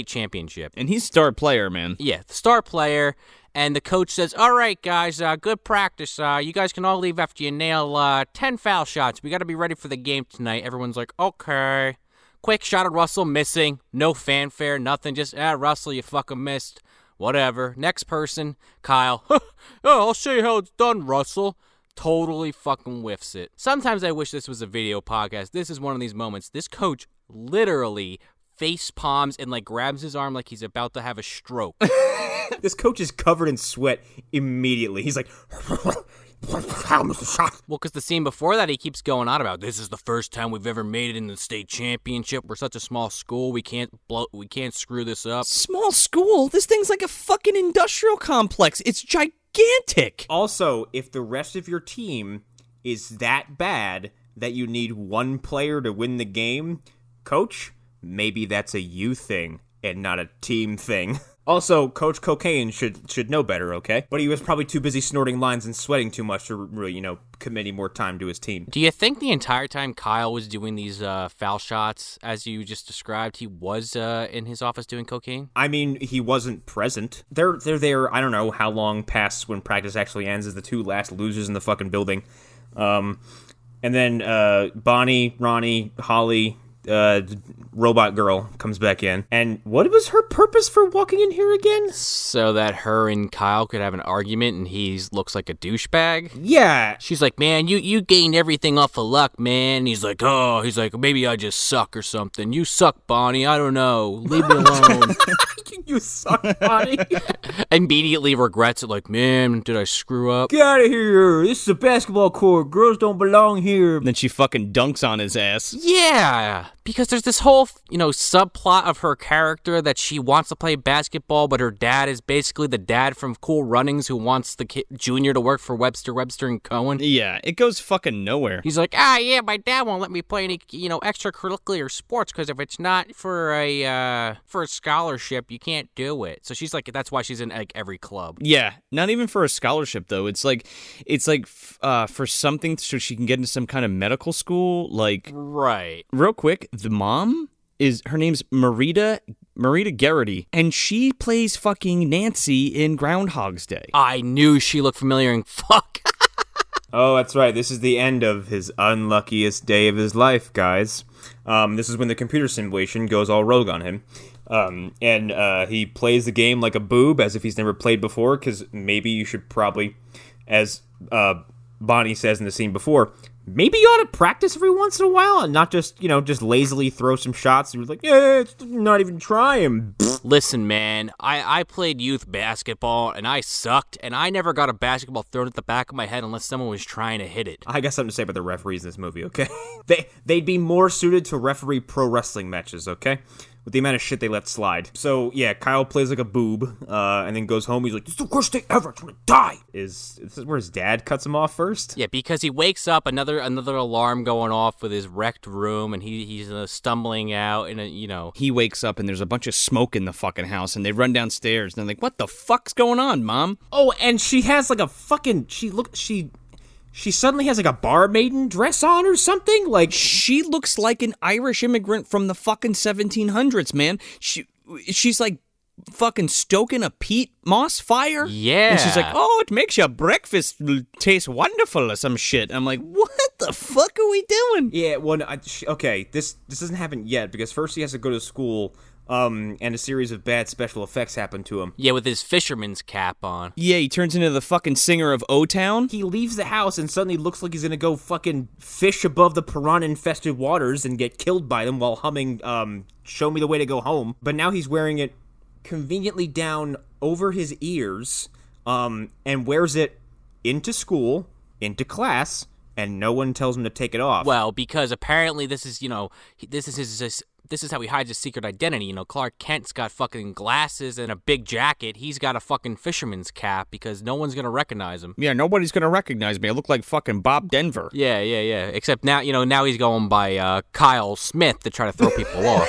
championship.
And he's star player, man.
Yeah, the star player, and the coach says, all right, guys, good practice. You guys can all leave after you nail 10 foul shots. We got to be ready for the game tonight. Everyone's like, okay. Quick shot at Russell, missing. No fanfare, nothing. Just, Russell, you fucking missed. Whatever. Next person, Kyle. Oh, I'll show you how it's done, Russell. Totally fucking whiffs it. Sometimes I wish this was a video podcast. This is one of these moments. This coach literally face palms and like grabs his arm like he's about to have a stroke.
This coach is covered in sweat immediately. He's like,
Well, because the scene before that, he keeps going on about this is the first time we've ever made it in the state championship. We're such a small school. We can't screw this up.
Small school? This thing's like a fucking industrial complex. It's gigantic.
Also, if the rest of your team is that bad that you need one player to win the game, coach, maybe that's a you thing and not a team thing. Also, Coach Cocaine should know better, okay? But he was probably too busy snorting lines and sweating too much to really, commit any more time to his team.
Do you think the entire time Kyle was doing these foul shots, as you just described, he was in his office doing cocaine?
I mean, he wasn't present. They're there, I don't know how long past when practice actually ends as the two last losers in the fucking building. And then Bonnie, Ronnie, Holly, robot girl comes back in. And what was her purpose for walking in here again?
So that her and Kyle could have an argument and he looks like a douchebag?
Yeah.
She's like, man, you gained everything off of luck, man. He's like, maybe I just suck or something. You suck, Bonnie. I don't know. Leave me alone.
You suck, Bonnie.
Immediately regrets it, like, man, did I screw up?
Get out of here. This is a basketball court. Girls don't belong here.
Then she fucking dunks on his ass.
Yeah, because there's this whole, subplot of her character that she wants to play basketball, but her dad is basically the dad from Cool Runnings who wants the kid, Junior to work for Webster, and Cohen.
Yeah, it goes fucking nowhere.
He's like, yeah, my dad won't let me play any, extracurricular sports because if it's not for a scholarship, you can't do it. So she's like, that's why she's in like every club.
Yeah, not even for a scholarship though. It's like for something so she can get into some kind of medical school. Like,
right.
Real quick, the mom her name's Marita Garrity, and she plays fucking Nancy in Groundhog's Day.
I knew she looked familiar and fuck.
Oh, that's right. This is the end of his unluckiest day of his life, guys. This is when the computer simulation goes all rogue on him. And he plays the game like a boob, as if he's never played before, because maybe you should probably, as Bonnie says in the scene before, maybe you ought to practice every once in a while and not just, just lazily throw some shots and you're like, yeah, it's not even trying.
Listen, man, I played youth basketball and I sucked and I never got a basketball thrown at the back of my head unless someone was trying to hit it.
I got something to say about the referees in this movie, okay? They'd be more suited to referee pro wrestling matches, okay? With the amount of shit they let slide. So, yeah, Kyle plays like a boob, and then goes home. He's like, this is the worst day ever. I'm gonna die. This is where his dad cuts him off first?
Yeah, because he wakes up, another alarm going off with his wrecked room, and he's stumbling out, and,
He wakes up, and there's a bunch of smoke in the fucking house, and they run downstairs, and they're like, what the fuck's going on, Mom?
Oh, and she has like a fucking... She suddenly has like a barmaiden dress on or something? Like,
she looks like an Irish immigrant from the fucking 1700s, man. She's like fucking stoking a peat moss fire.
Yeah.
And she's like, oh, it makes your breakfast taste wonderful or some shit. I'm like, what the fuck are we doing?
Yeah, well, okay, this doesn't happen yet because first he has to go to school. And a series of bad special effects happen to him.
Yeah, with his fisherman's cap on.
Yeah, he turns into the fucking singer of O-Town.
He leaves the house and suddenly looks like he's gonna go fucking fish above the piranha-infested waters and get killed by them while humming, Show Me the Way to Go Home. But now he's wearing it conveniently down over his ears, and wears it into school, into class, and no one tells him to take it off.
Well, because apparently this is how he hides his secret identity. Clark Kent's got fucking glasses and a big jacket. He's got a fucking fisherman's cap because no one's going to recognize him.
Yeah, nobody's going to recognize me. I look like fucking Bob Denver.
Yeah. Except now, now he's going by Kyle Smith to try to throw people off.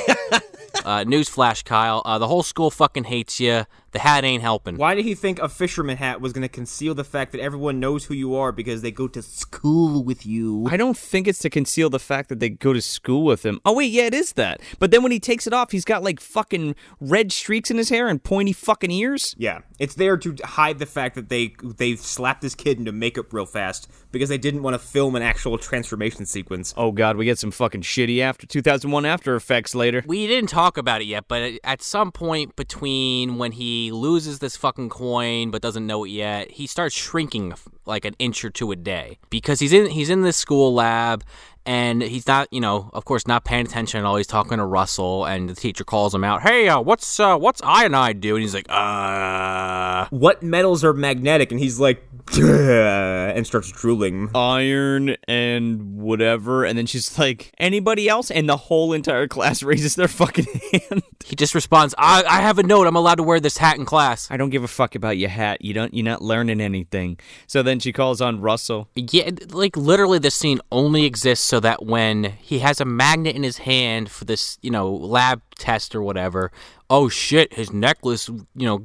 Newsflash, Kyle. The whole school fucking hates you. The hat ain't helping.
Why did he think a fisherman hat was going to conceal the fact that everyone knows who you are because they go to school with you?
I don't think it's to conceal the fact that they go to school with him. Oh, wait, yeah, it is that. But then when he takes it off, he's got, like, fucking red streaks in his hair and pointy fucking ears.
Yeah, it's there to hide the fact that they slapped this kid into makeup real fast because they didn't want to film an actual transformation sequence.
Oh, God, we get some fucking shitty 2001 After Effects later.
We didn't talk about it yet, but at some point between when he he loses this fucking coin but doesn't know it yet. He starts shrinking like an inch or two a day because he's in this school lab. And he's not, of course, not paying attention at all. He's talking to Russell, and the teacher calls him out. Hey, what's iodine do? And he's like,
What metals are magnetic? And he's like, and starts drooling.
Iron and whatever. And then she's like, anybody else? And the whole entire class raises their fucking hand.
He just responds, I have a note. I'm allowed to wear this hat in class.
I don't give a fuck about your hat. You're not learning anything. So then she calls on Russell.
Yeah, like literally this scene only exists so that when he has a magnet in his hand for this, lab test or whatever, oh shit, his necklace,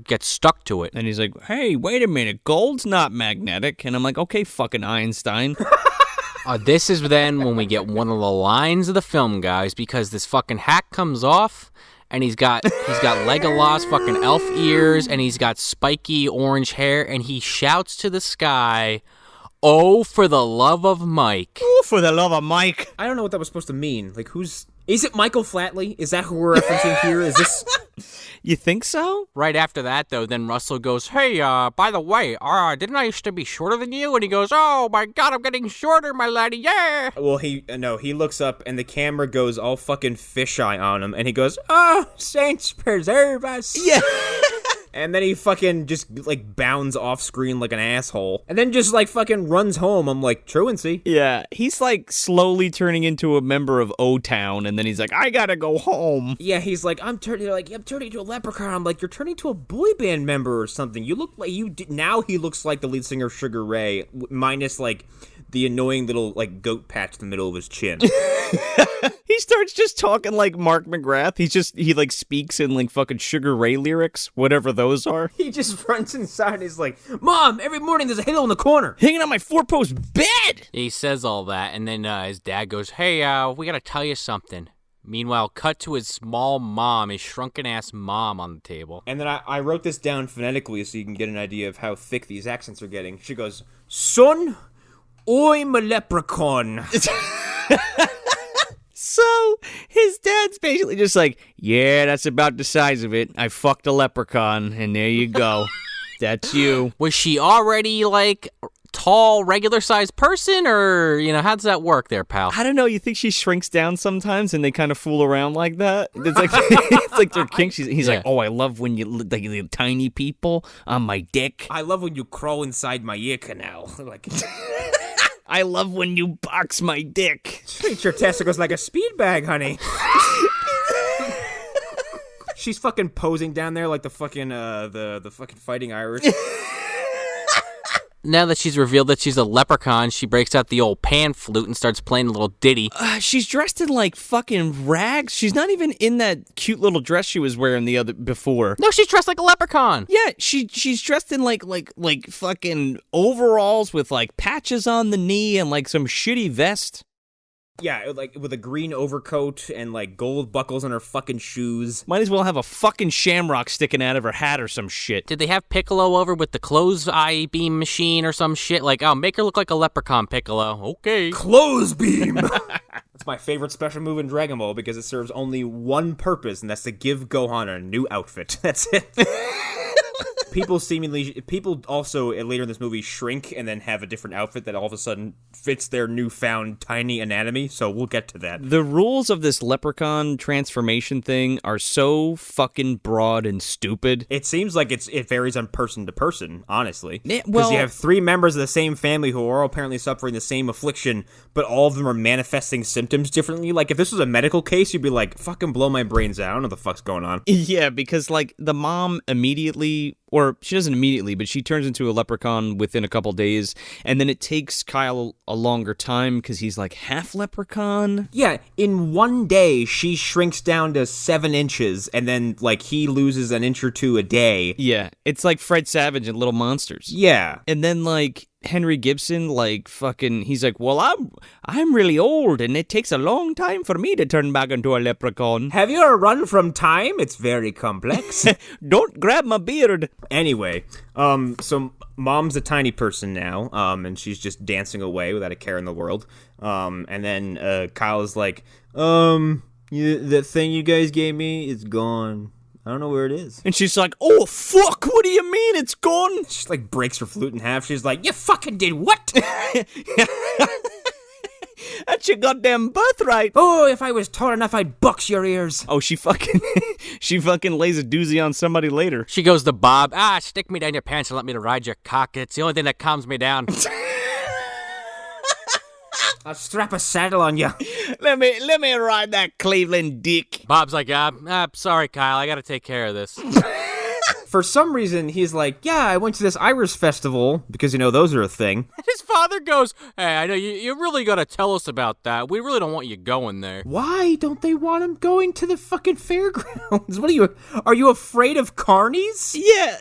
gets stuck to it.
And he's like, hey, wait a minute, gold's not magnetic. And I'm like, okay, fucking Einstein.
This is then when we get one of the lines of the film, guys, because this fucking hat comes off. And he's got Legolas fucking elf ears, and he's got spiky orange hair, and he shouts to the sky, "Oh, for the love of Mike."
Oh, for the love of Mike.
I don't know what that was supposed to mean. Like, is it Michael Flatley? Is that who we're referencing here? Is this...
You think so?
Right after that, though, then Russell goes, hey, by the way, didn't I used to be shorter than you? And he goes, oh my god, I'm getting shorter, my laddie, yeah!
Well, he looks up and the camera goes all fucking fisheye on him, and he goes, oh, saints preserve us!
Yeah!
And then he fucking just, like, bounds off screen like an asshole. And then just, like, fucking runs home. I'm like, truancy.
Yeah, he's, like, slowly turning into a member of O-Town, and then he's like, I gotta go home.
Yeah, he's like, I'm turning into a leprechaun. I'm like, you're turning to a boy band member or something. You look like now he looks like the lead singer of Sugar Ray, minus, like, the annoying little, like, goat patch in the middle of his chin.
He starts just talking like Mark McGrath. He like speaks in like fucking Sugar Ray lyrics, whatever those are.
He just runs inside and he's like, Mom, every morning there's a hill in the corner.
Hanging on my 4-post bed!
He says all that, and then his dad goes, hey, we gotta tell you something. Meanwhile, cut to his small mom, his shrunken-ass mom on the table.
And then I wrote this down phonetically so you can get an idea of how thick these accents are getting. She goes, son, I'm a leprechaun.
So, his dad's basically just like, yeah, that's about the size of it. I fucked a leprechaun, and there you go. That's you.
Was she already, like, tall, regular-sized person, or, how does that work there, pal?
I don't know. You think she shrinks down sometimes, and they kind of fool around like that? It's like, it's like their kink. He's like, oh, I love when you, like, the tiny people on my dick.
I love when you crawl inside my ear canal. Like...
I love when you box my dick.
Treat your testicles like a speed bag, honey. She's fucking posing down there like the fucking the fucking Fighting Irish.
Now that she's revealed that she's a leprechaun, she breaks out the old pan flute and starts playing a little ditty.
She's dressed in like fucking rags. She's not even in that cute little dress she was wearing before.
No, she's dressed like a leprechaun.
Yeah, she's dressed in like fucking overalls with like patches on the knee and like some shitty vest.
Yeah, like with a green overcoat and like gold buckles on her fucking shoes.
Might as well have a fucking shamrock sticking out of her hat or some shit.
Did they have Piccolo over with the clothes eye beam machine or some shit? Like, oh, make her look like a leprechaun, Piccolo. Okay.
Clothes beam! That's my favorite special move in Dragon Ball because it serves only one purpose, and that's to give Gohan a new outfit. That's it. People also later in this movie shrink and then have a different outfit that all of a sudden fits their newfound tiny anatomy, so we'll get to that.
The rules of this leprechaun transformation thing are so fucking broad and stupid.
It seems like it varies on person to person, honestly. Because
well,
you have 3 members of the same family who are all apparently suffering the same affliction, but all of them are manifesting symptoms differently. Like, if this was a medical case, you'd be like, fucking blow my brains out. I don't know what the fuck's going on.
Yeah, because, like, the mom immediately... Or she doesn't immediately, but she turns into a leprechaun within a couple days, and then it takes Kyle a longer time because he's like half leprechaun.
Yeah, in one day, she shrinks down to 7 inches, and then, like, he loses an inch or 2 a day.
Yeah, it's like Fred Savage in Little Monsters.
Yeah.
And then, like... Henry Gibson, like, fucking, he's like, well, I'm really old, and it takes a long time for me to turn back into a leprechaun.
Have you ever run from time? It's very complex.
Don't grab my beard.
Anyway, so Mom's a tiny person now, and she's just dancing away without a care in the world. And then Kyle is like, the thing you guys gave me is gone. I don't know where it is.
And she's like, oh, fuck, what do you mean it's gone?
She like breaks her flute in half. She's like, you fucking did what?
That's your goddamn birthright.
Oh, if I was tall enough, I'd box your ears.
Oh, she fucking lays a doozy on somebody later.
She goes to Bob, stick me down your pants and let me ride your cock. It's the only thing that calms me down.
I'll strap a saddle on you.
Let me ride that Cleveland dick.
Bob's like, sorry, Kyle, I gotta take care of this.
For some reason, he's like, yeah, I went to this Irish festival, because, those are a thing.
His father goes, hey, I know you really gotta tell us about that. We really don't want you going there.
Why don't they want him going to the fucking fairgrounds? Are you afraid of carnies?
Yeah,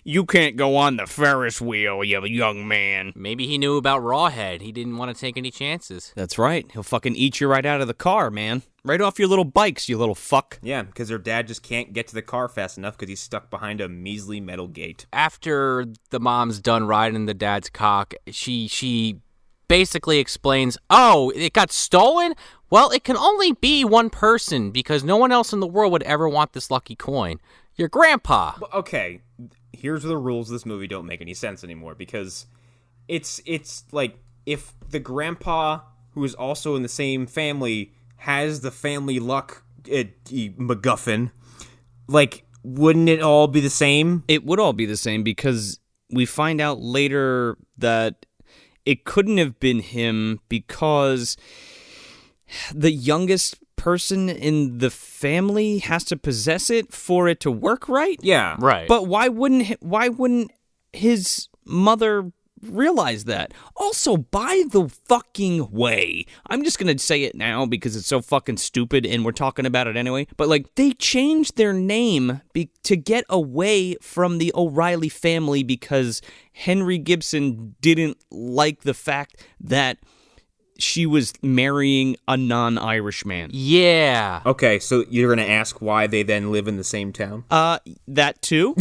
you can't go on the Ferris wheel, you young man.
Maybe he knew about Rawhead. He didn't want to take any chances.
That's right. He'll fucking eat you right out of the car, man. Right off your little bikes, you little fuck.
Yeah, because her dad just can't get to the car fast enough because he's stuck behind a measly metal gate.
After the mom's done riding the dad's cock, she basically explains, oh, it got stolen? Well, it can only be one person because no one else in the world would ever want this lucky coin. Your grandpa.
Okay, here's the rules of this movie don't make any sense anymore because it's like if the grandpa who is also in the same family has the family luck MacGuffin, like, wouldn't it all be the same?
It would all be the same because we find out later that it couldn't have been him because the youngest person in the family has to possess it for it to work right?
Yeah.
Right.
But why wouldn't his mother realize that? Also, by the fucking way, I'm just gonna say it now because it's so fucking stupid and we're talking about it anyway, but like, they changed their name to get away from the O'Reilly family because Henry Gibson didn't like the fact that she was marrying a non-Irish man.
Yeah.
Okay, so you're gonna ask why they then live in the same town?
That too.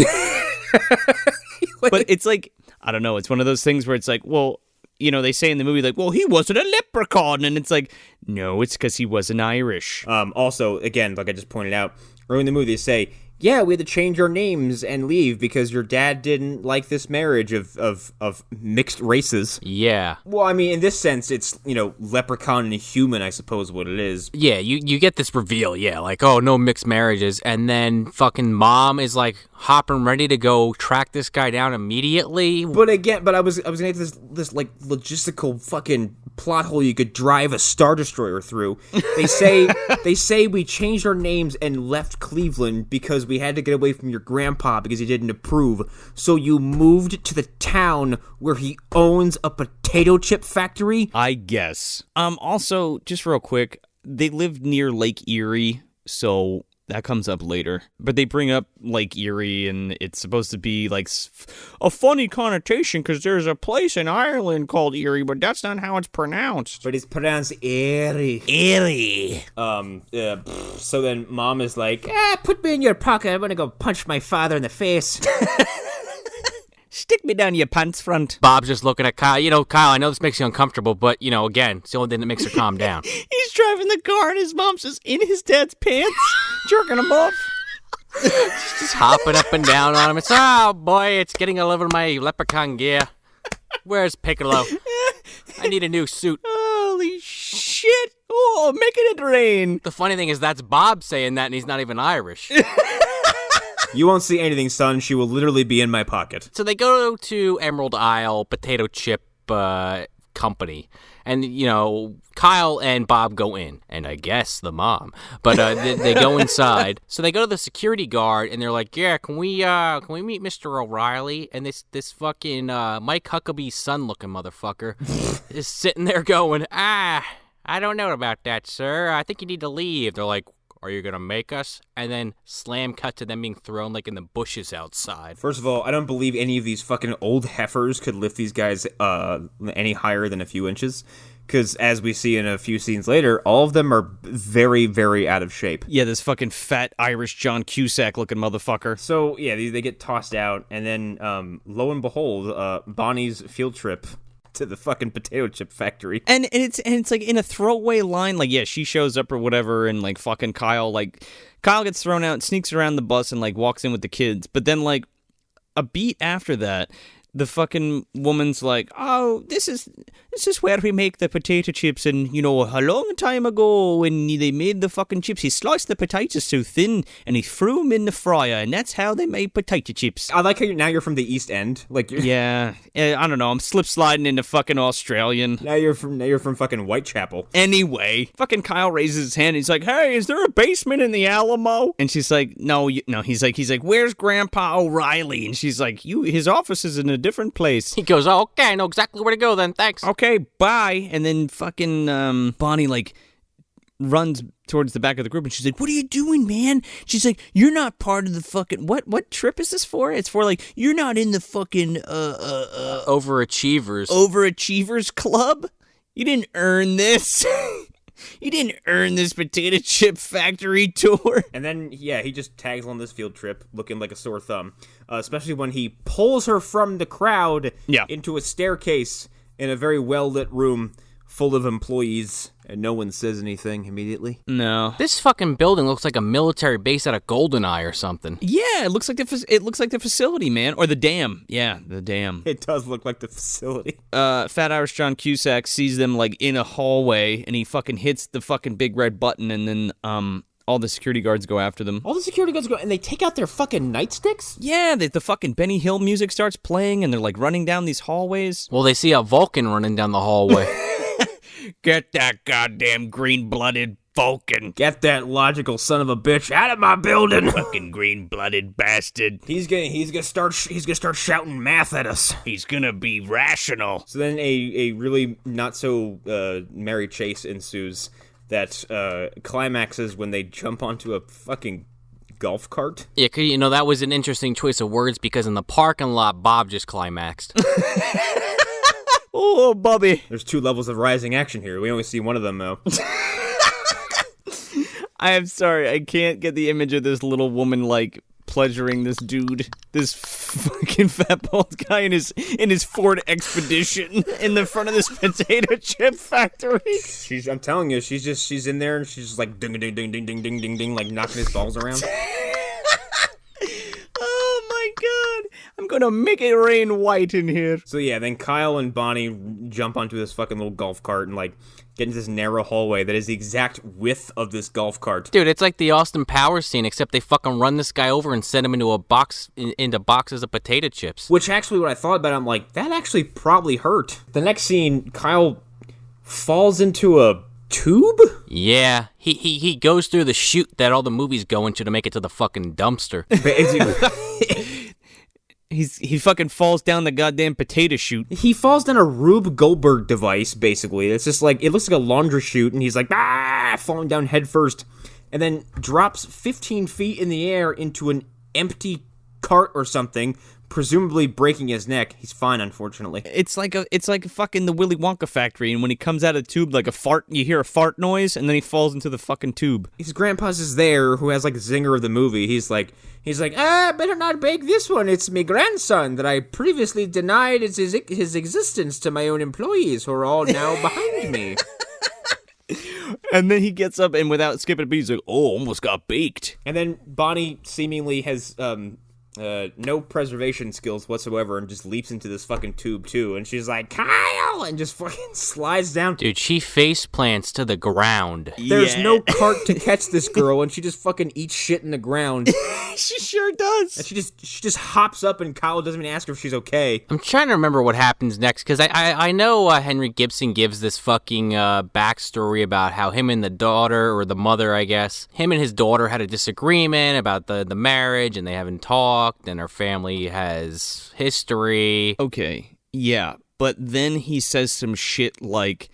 But it's like, I don't know, it's one of those things where it's like, well, they say in the movie, like, well, he wasn't a leprechaun, and it's like, no, it's because he wasn't Irish.
Also, again, like I just pointed out, early in the movie they say, yeah, we had to change our names and leave because your dad didn't like this marriage of mixed races.
Yeah.
Well, I mean, in this sense, it's, leprechaun and human, I suppose, what it is.
Yeah, you get this reveal, yeah, like, oh, no mixed marriages, and then fucking mom is like hopping ready to go track this guy down immediately.
But I was gonna get this like logistical fucking plot hole you could drive a Star Destroyer through. They say we changed our names and left Cleveland because we had to get away from your grandpa because he didn't approve. So you moved to the town where he owns a potato chip factory?
I guess. Also, just real quick, they lived near Lake Erie, so that comes up later. But they bring up Lake Erie, and it's supposed to be like a funny connotation because there's a place in Ireland called Erie, but that's not how it's pronounced.
But it's pronounced Erie.
Erie.
So then mom is like, put me in your pocket. I'm gonna go punch my father in the face.
Stick me down your pants front.
Bob's just looking at Kyle. Kyle, I know this makes you uncomfortable, but, again, it's the only thing that makes her calm down.
He's driving the car, and his mom's just in his dad's pants, jerking him off.
Just hopping up and down on him. It's, oh, boy, it's getting all over my leprechaun gear. Where's Piccolo? I need a new suit.
Holy shit. Oh, making it rain.
The funny thing is that's Bob saying that, and he's not even Irish.
You won't see anything, son. She will literally be in my pocket.
So they go to Emerald Isle Potato Chip Company. And, Kyle and Bob go in. And I guess the mom. But they go inside. So they go to the security guard, and they're like, yeah, can we meet Mr. O'Reilly? And this fucking Mike Huckabee's son-looking motherfucker is sitting there going, I don't know about that, sir. I think you need to leave. They're like, are you going to make us? And then slam cut to them being thrown like in the bushes outside.
First of all, I don't believe any of these fucking old heifers could lift these guys any higher than a few inches. Because as we see in a few scenes later, all of them are very, very out of shape.
Yeah, this fucking fat Irish John Cusack looking motherfucker.
So, yeah, they get tossed out. And then, lo and behold, Bonnie's field trip to the fucking potato chip factory.
And it's like in a throwaway line, like, yeah, she shows up or whatever, and like fucking Kyle gets thrown out, sneaks around the bus and like walks in with the kids. But then like a beat after that, the fucking woman's like, oh, this is where we make the potato chips, and you know, a long time ago when they made the fucking chips, he sliced the potatoes so thin and he threw them in the fryer, and that's how they made potato chips.
I like how now you're from the East End. Like,
Yeah, I don't know, I'm slip sliding into fucking Australian.
now you're from fucking Whitechapel.
Anyway, fucking Kyle raises his hand. He's like, "Hey, is there a basement in the Alamo?" And she's like, "No, no." He's like, "Where's Grandpa O'Reilly?" And she's like, His office is in a different place."
He goes, oh, okay, I know exactly where to go then, thanks.
Okay, bye. And then fucking Bonnie like runs towards the back of the group, and she's like, "What are you doing, man?" She's like, "You're not part of the fucking what trip is this for?" It's for like, you're not in the fucking overachievers club. You didn't earn this. You didn't earn this potato chip factory tour.
And then, yeah, he just tags on this field trip looking like a sore thumb. Especially when he pulls her from the crowd into a staircase in a very well-lit room full of employees, and no one says anything immediately.
No.
This fucking building looks like a military base out of GoldenEye or something.
Yeah, it looks like the facility, man, or the dam. Yeah, the dam.
It does look like the facility.
Fat Irish John Cusack sees them like in a hallway, and he fucking hits the fucking big red button, and then all the security guards go after them.
All the security guards go, and they take out their fucking nightsticks?
Yeah, the fucking Benny Hill music starts playing, and they're like running down these hallways.
Well, they see a Vulcan running down the hallway.
Get that goddamn green-blooded Vulcan.
Get that logical son of a bitch out of my building.
Fucking green-blooded bastard.
He's gonna start shouting math at us.
He's gonna be rational.
So then a really not so merry chase ensues that climaxes when they jump onto a fucking golf cart.
Yeah, you know, that was an interesting choice of words because in the parking lot, Bob just climaxed.
Oh, Bobby.
There's 2 levels of rising action here. We only see one of them, though.
I am sorry. I can't get the image of this little woman, like, pleasuring this dude, this fucking fat bald guy in his Ford Expedition in the front of this potato chip factory.
I'm telling you, she's in there and she's just like ding ding ding ding ding ding ding ding, like knocking his balls around.
Oh my god, I'm gonna make it rain white in here.
So yeah, then Kyle and Bonnie jump onto this fucking little golf cart and like get into this narrow hallway that is the exact width of this golf cart.
Dude, it's like the Austin Powers scene, except they fucking run this guy over and send him into into boxes of potato chips.
Which actually, when I thought about it, I'm like, that actually probably hurt. The next scene, Kyle falls into a tube?
Yeah, he goes through the chute that all the movies go into to make it to the fucking dumpster.
He fucking falls down the goddamn potato chute.
He falls down a Rube Goldberg device, basically. It's just like, it looks like a laundry chute, and he's like, falling down head first, and then drops 15 feet in the air into an empty cart or something, presumably breaking his neck. He's fine, unfortunately.
It's like fucking the Willy Wonka factory, and when he comes out of the tube, like a fart, you hear a fart noise, and then he falls into the fucking tube.
His grandpa's is there, who has like the zinger of the movie. He's like, better not bake this one. It's my grandson that I previously denied his existence to my own employees, who are all now behind me.
And then he gets up, and without skipping a beat, he's like, oh, almost got baked.
And then Bonnie seemingly has no preservation skills whatsoever and just leaps into this fucking tube too, and she's like, Kyle, and just fucking slides down.
Dude, she face plants to the ground.
There's no cart to catch this girl, and she just fucking eats shit in the ground.
She sure does.
And she just hops up, and Kyle doesn't even ask her if she's okay.
I'm trying to remember what happens next, because I know Henry Gibson gives this fucking backstory about how him and the daughter, or the mother, I guess, him and his daughter had a disagreement about the marriage, and they haven't talked. And her family has history.
Okay, yeah, but then he says some shit like,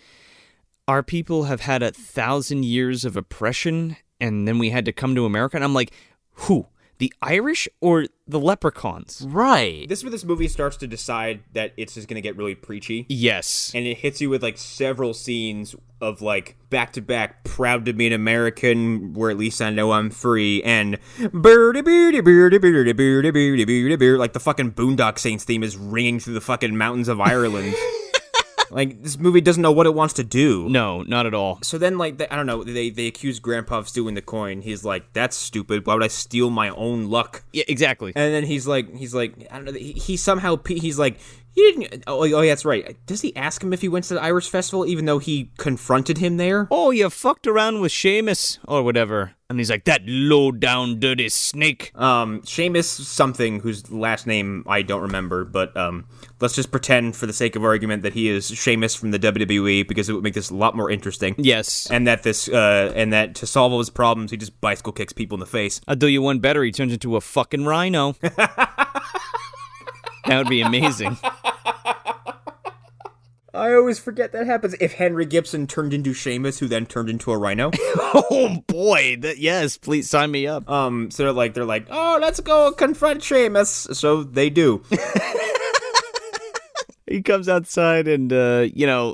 our people have had 1,000 years of oppression, and then we had to come to America. And I'm like, who? The Irish or the leprechauns?
Right.
This is where this movie starts to decide that it's just going to get really preachy.
Yes.
And it hits you with like several scenes of like back-to-back proud to be an American, where at least I know I'm free, and like the fucking Boondock Saints theme is ringing through the fucking mountains of Ireland. Like, this movie doesn't know what it wants to do.
No, not at all.
So then, like, I don't know, they accuse Grandpa of stealing the coin. He's like, that's stupid. Why would I steal my own luck?
Yeah, exactly.
And then he's like, I don't know, he somehow, he's like, he didn't, oh, yeah, that's right. Does he ask him if he went to the Irish festival, even though he confronted him there?
Oh, you fucked around with Seamus, or whatever. And he's like, that low-down, dirty snake.
Seamus something, whose last name I don't remember, but let's just pretend, for the sake of argument, that he is Seamus from the WWE, because it would make this a lot more interesting.
Yes.
And that that to solve all his problems, he just bicycle kicks people in the face.
I'll do you one better. He turns into a fucking rhino. That would be amazing.
I always forget that happens. If Henry Gibson turned into Seamus, who then turned into a rhino.
Oh boy, yes, please sign me up.
So they're like, oh, let's go confront Seamus. So they do.
He comes outside and the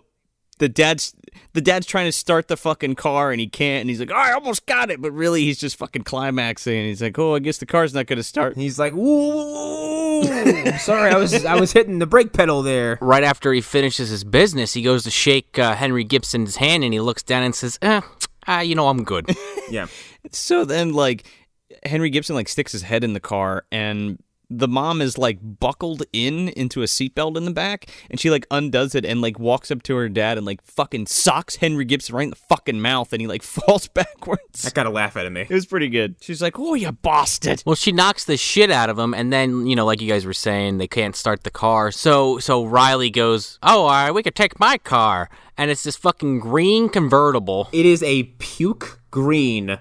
dad's trying to start the fucking car and he can't, and he's like, oh, I almost got it, but really he's just fucking climaxing, and he's like, oh, I guess the car's not gonna start.
And he's like, ooh, sorry, I was hitting the brake pedal there.
Right after he finishes his business, he goes to shake Henry Gibson's hand, and he looks down and says, I'm good.
Yeah.
So then, like, Henry Gibson, like, sticks his head in the car, and the mom is, like, buckled into a seatbelt in the back, and she, like, undoes it and, like, walks up to her dad and, like, fucking socks Henry Gibson right in the fucking mouth, and he, like, falls backwards.
That got a laugh out of me.
It was pretty good. She's like, oh, you bastard.
Well, she knocks the shit out of him, and then, like you guys were saying, they can't start the car. So Riley goes, oh, all right, we could take my car. And it's this fucking green convertible.
It is a puke green,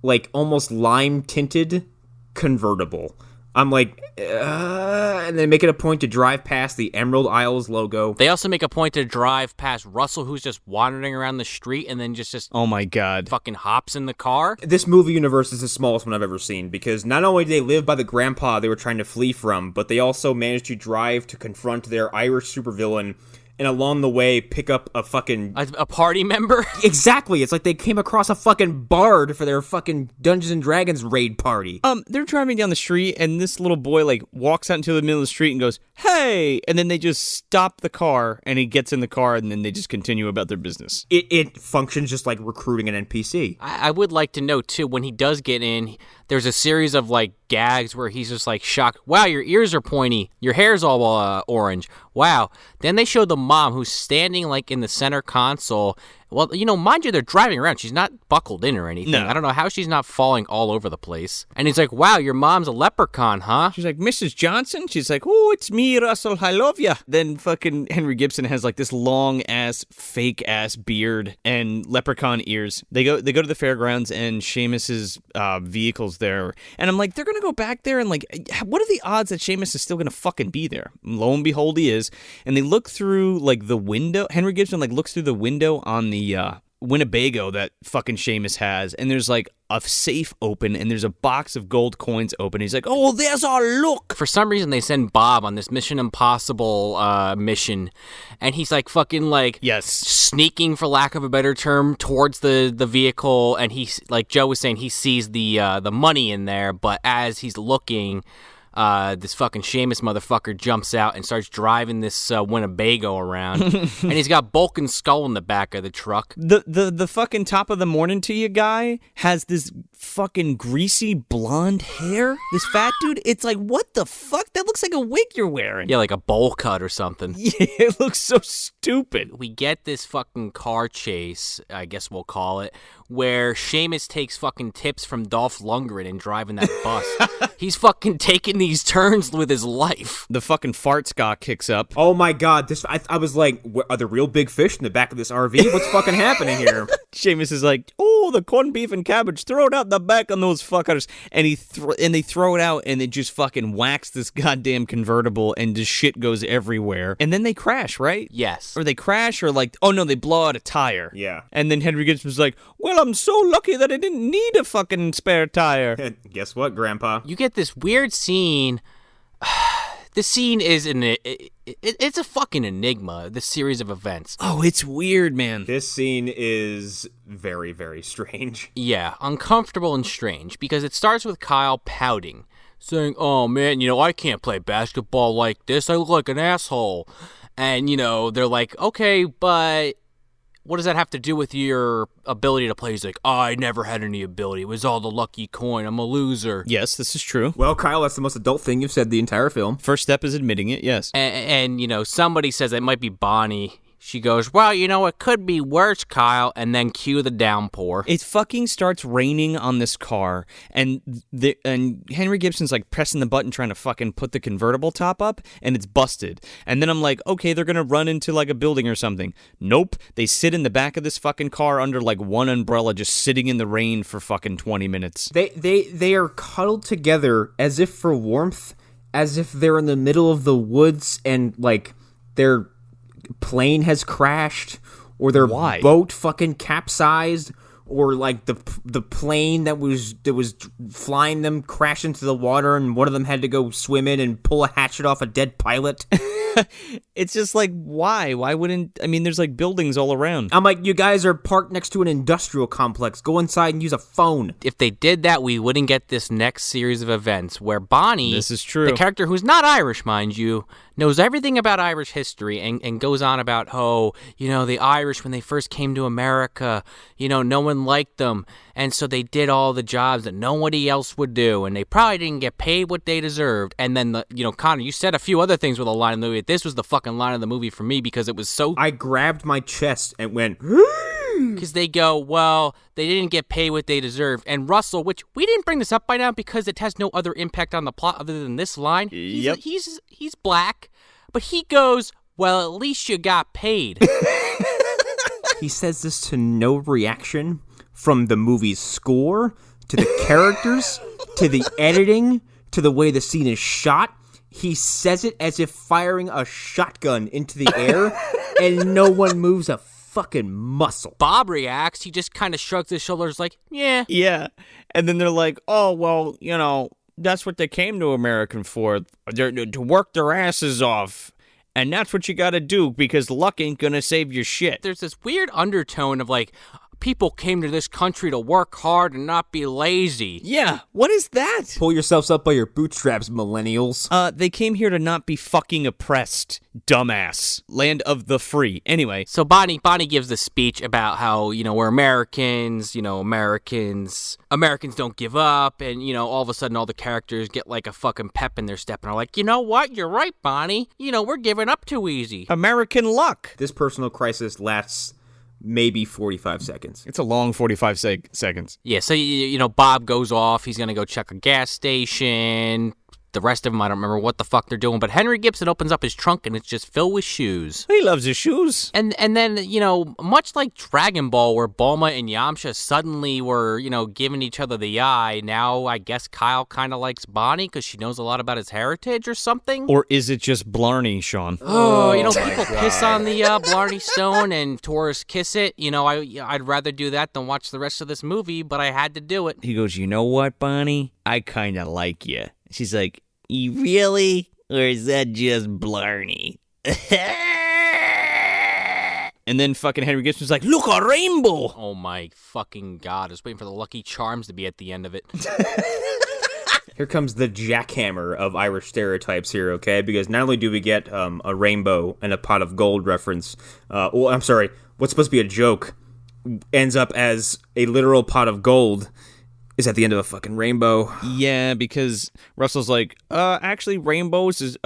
like, almost lime-tinted convertible. I'm like, and they make it a point to drive past the Emerald Isles logo.
They also make a point to drive past Russell, who's just wandering around the street, and then just
oh my god,
fucking hops in the car.
This movie universe is the smallest one I've ever seen, because not only do they live by the grandpa they were trying to flee from, but they also managed to drive to confront their Irish supervillain, and along the way pick up a fucking...
A party member?
Exactly. It's like they came across a fucking bard for their fucking Dungeons and Dragons raid party.
They're driving down the street, and this little boy, like, walks out into the middle of the street and goes, hey! And then they just stop the car, and he gets in the car, and then they just continue about their business.
It functions just like recruiting an NPC.
I would like to know, too, when he does get in, there's a series of, like, gags where he's just, like, shocked. Wow, your ears are pointy. Your hair's all orange. Wow. Then they show the mom who's standing, like, in the center console. Well, mind you, they're driving around. She's not buckled in or anything.
No.
I don't know how she's not falling all over the place. And he's like, wow, your mom's a leprechaun, huh?
She's like, Mrs. Johnson? She's like, oh, it's me, Russell. I love ya. Then fucking Henry Gibson has, like, this long-ass, fake-ass beard and leprechaun ears. They go to the fairgrounds, and Seamus's vehicle's there. And I'm like, they're gonna go back there, and, like, what are the odds that Seamus is still gonna fucking be there? Lo and behold, he is. And they look through, like, the window. Henry Gibson, like, looks through the window on the Winnebago that fucking Seamus has, and there's like a safe open, and there's a box of gold coins open. He's like, oh, there's our look.
For some reason, they send Bob on this Mission Impossible mission, and he's like fucking like sneaking, for lack of a better term, towards the vehicle, and he's like Joe was saying, he sees the money in there, but as he's looking, this fucking Seamus motherfucker jumps out and starts driving this Winnebago around, and he's got Bulk and Skull in the back of the truck.
The fucking top of the morning to you guy has this fucking greasy blonde hair. This fat dude. It's like, what the fuck? That looks like a wig you're wearing.
Yeah, like a bowl cut or something.
Yeah, it looks so stupid.
We get this fucking car chase, I guess we'll call it, where Seamus takes fucking tips from Dolph Lundgren in driving that bus. He's fucking taking these turns with his life.
The fucking fart ska kicks up.
Oh my god, I was like, are there real big fish in the back of this RV? What's fucking happening here?
Seamus is like, oh, the corned beef and cabbage, throw it out the back on those fuckers. And they throw it out, and it just fucking whacks this goddamn convertible, and just shit goes everywhere. And then they crash, right?
Yes.
Or they crash, or like, oh no, they blow out a tire.
Yeah.
And then Henry Gibson's like, well, I'm so lucky that I didn't need a fucking spare tire.
Guess what, Grandpa?
You get this weird scene. This scene is it's a fucking enigma, this series of events.
Oh, it's weird, man.
This scene is very, very strange.
Yeah, uncomfortable and strange, because it starts with Kyle pouting, saying, oh man, I can't play basketball like this. I look like an asshole. And, they're like, okay, but what does that have to do with your ability to play? He's like, I never had any ability. It was all the lucky coin. I'm a loser.
Yes, this is true.
Well, Kyle, that's the most adult thing you've said the entire film.
First step is admitting it, yes.
And somebody says it might be Bonnie. She goes, well, it could be worse, Kyle, and then cue the downpour.
It fucking starts raining on this car, and Henry Gibson's like pressing the button trying to fucking put the convertible top up, and it's busted. And then I'm like, okay, they're gonna run into like a building or something. Nope, they sit in the back of this fucking car under like one umbrella, just sitting in the rain for fucking 20 minutes.
They are cuddled together as if for warmth, as if they're in the middle of the woods and like their plane has crashed, or their boat fucking capsized, or like the plane that was flying them crashed into the water, and one of them had to go swim in and pull a hatchet off a dead pilot.
It's just like, why wouldn't, there's like buildings all around.
I'm like, you guys are parked next to an industrial complex, go inside and use a phone.
If they did that, we wouldn't get this next series of events where Bonnie,
this is true,
the character who's not Irish, mind you, knows everything about Irish history and goes on about, the Irish, when they first came to America, no one liked them, and so they did all the jobs that nobody else would do, and they probably didn't get paid what they deserved. And then, Connor, you said a few other things with a line in the movie. This was the fucking line of the movie for me because it was so...
I grabbed my chest and went...
Because they go, well, they didn't get paid what they deserved. And Russell, which we didn't bring this up by now because it has no other impact on the plot other than this line.
Yep.
He's black, but he goes, well, at least you got paid.
He says this to no reaction from the movie's score, to the characters, to the editing, to the way the scene is shot. He says it as if firing a shotgun into the air, and no one moves a fucking muscle.
Bob reacts. He just kind of shrugs his shoulders like, yeah.
Yeah. And then they're like, oh, well, that's what they came to America for, to work their asses off. And that's what you got to do because luck ain't going to save your shit.
There's this weird undertone of like, people came to this country to work hard and not be lazy.
Yeah, what is that?
Pull yourselves up by your bootstraps, millennials.
They came here to not be fucking oppressed, dumbass. Land of the free. Anyway.
So Bonnie gives this speech about how, we're Americans, Americans don't give up, and, all of a sudden all the characters get like a fucking pep in their step and are like, you know what, you're right, Bonnie. We're giving up too easy.
American luck.
This personal crisis lasts maybe 45 seconds.
It's a long 45 seconds.
Yeah, so, Bob goes off. He's going to go check a gas station. The rest of them, I don't remember what the fuck they're doing. But Henry Gibson opens up his trunk, and it's just filled with shoes.
He loves his shoes.
And then, much like Dragon Ball, where Bulma and Yamcha suddenly were, giving each other the eye, now I guess Kyle kind of likes Bonnie because she knows a lot about his heritage or something?
Or is it just Blarney, Sean?
Oh, people piss on the Blarney Stone and tourists kiss it. I'd rather do that than watch the rest of this movie, but I had to do it.
He goes, you know what, Bonnie? I kind of like you. She's like, you really? Or is that just Blarney? And then fucking Henry Gibson's like, look, a rainbow!
Oh my fucking God. I was waiting for the Lucky Charms to be at the end of it.
Here comes the jackhammer of Irish stereotypes here, okay? Because not only do we get a rainbow and a pot of gold reference, what's supposed to be a joke ends up as a literal pot of gold is at the end of a fucking rainbow.
Yeah, because Russell's like, actually, rainbows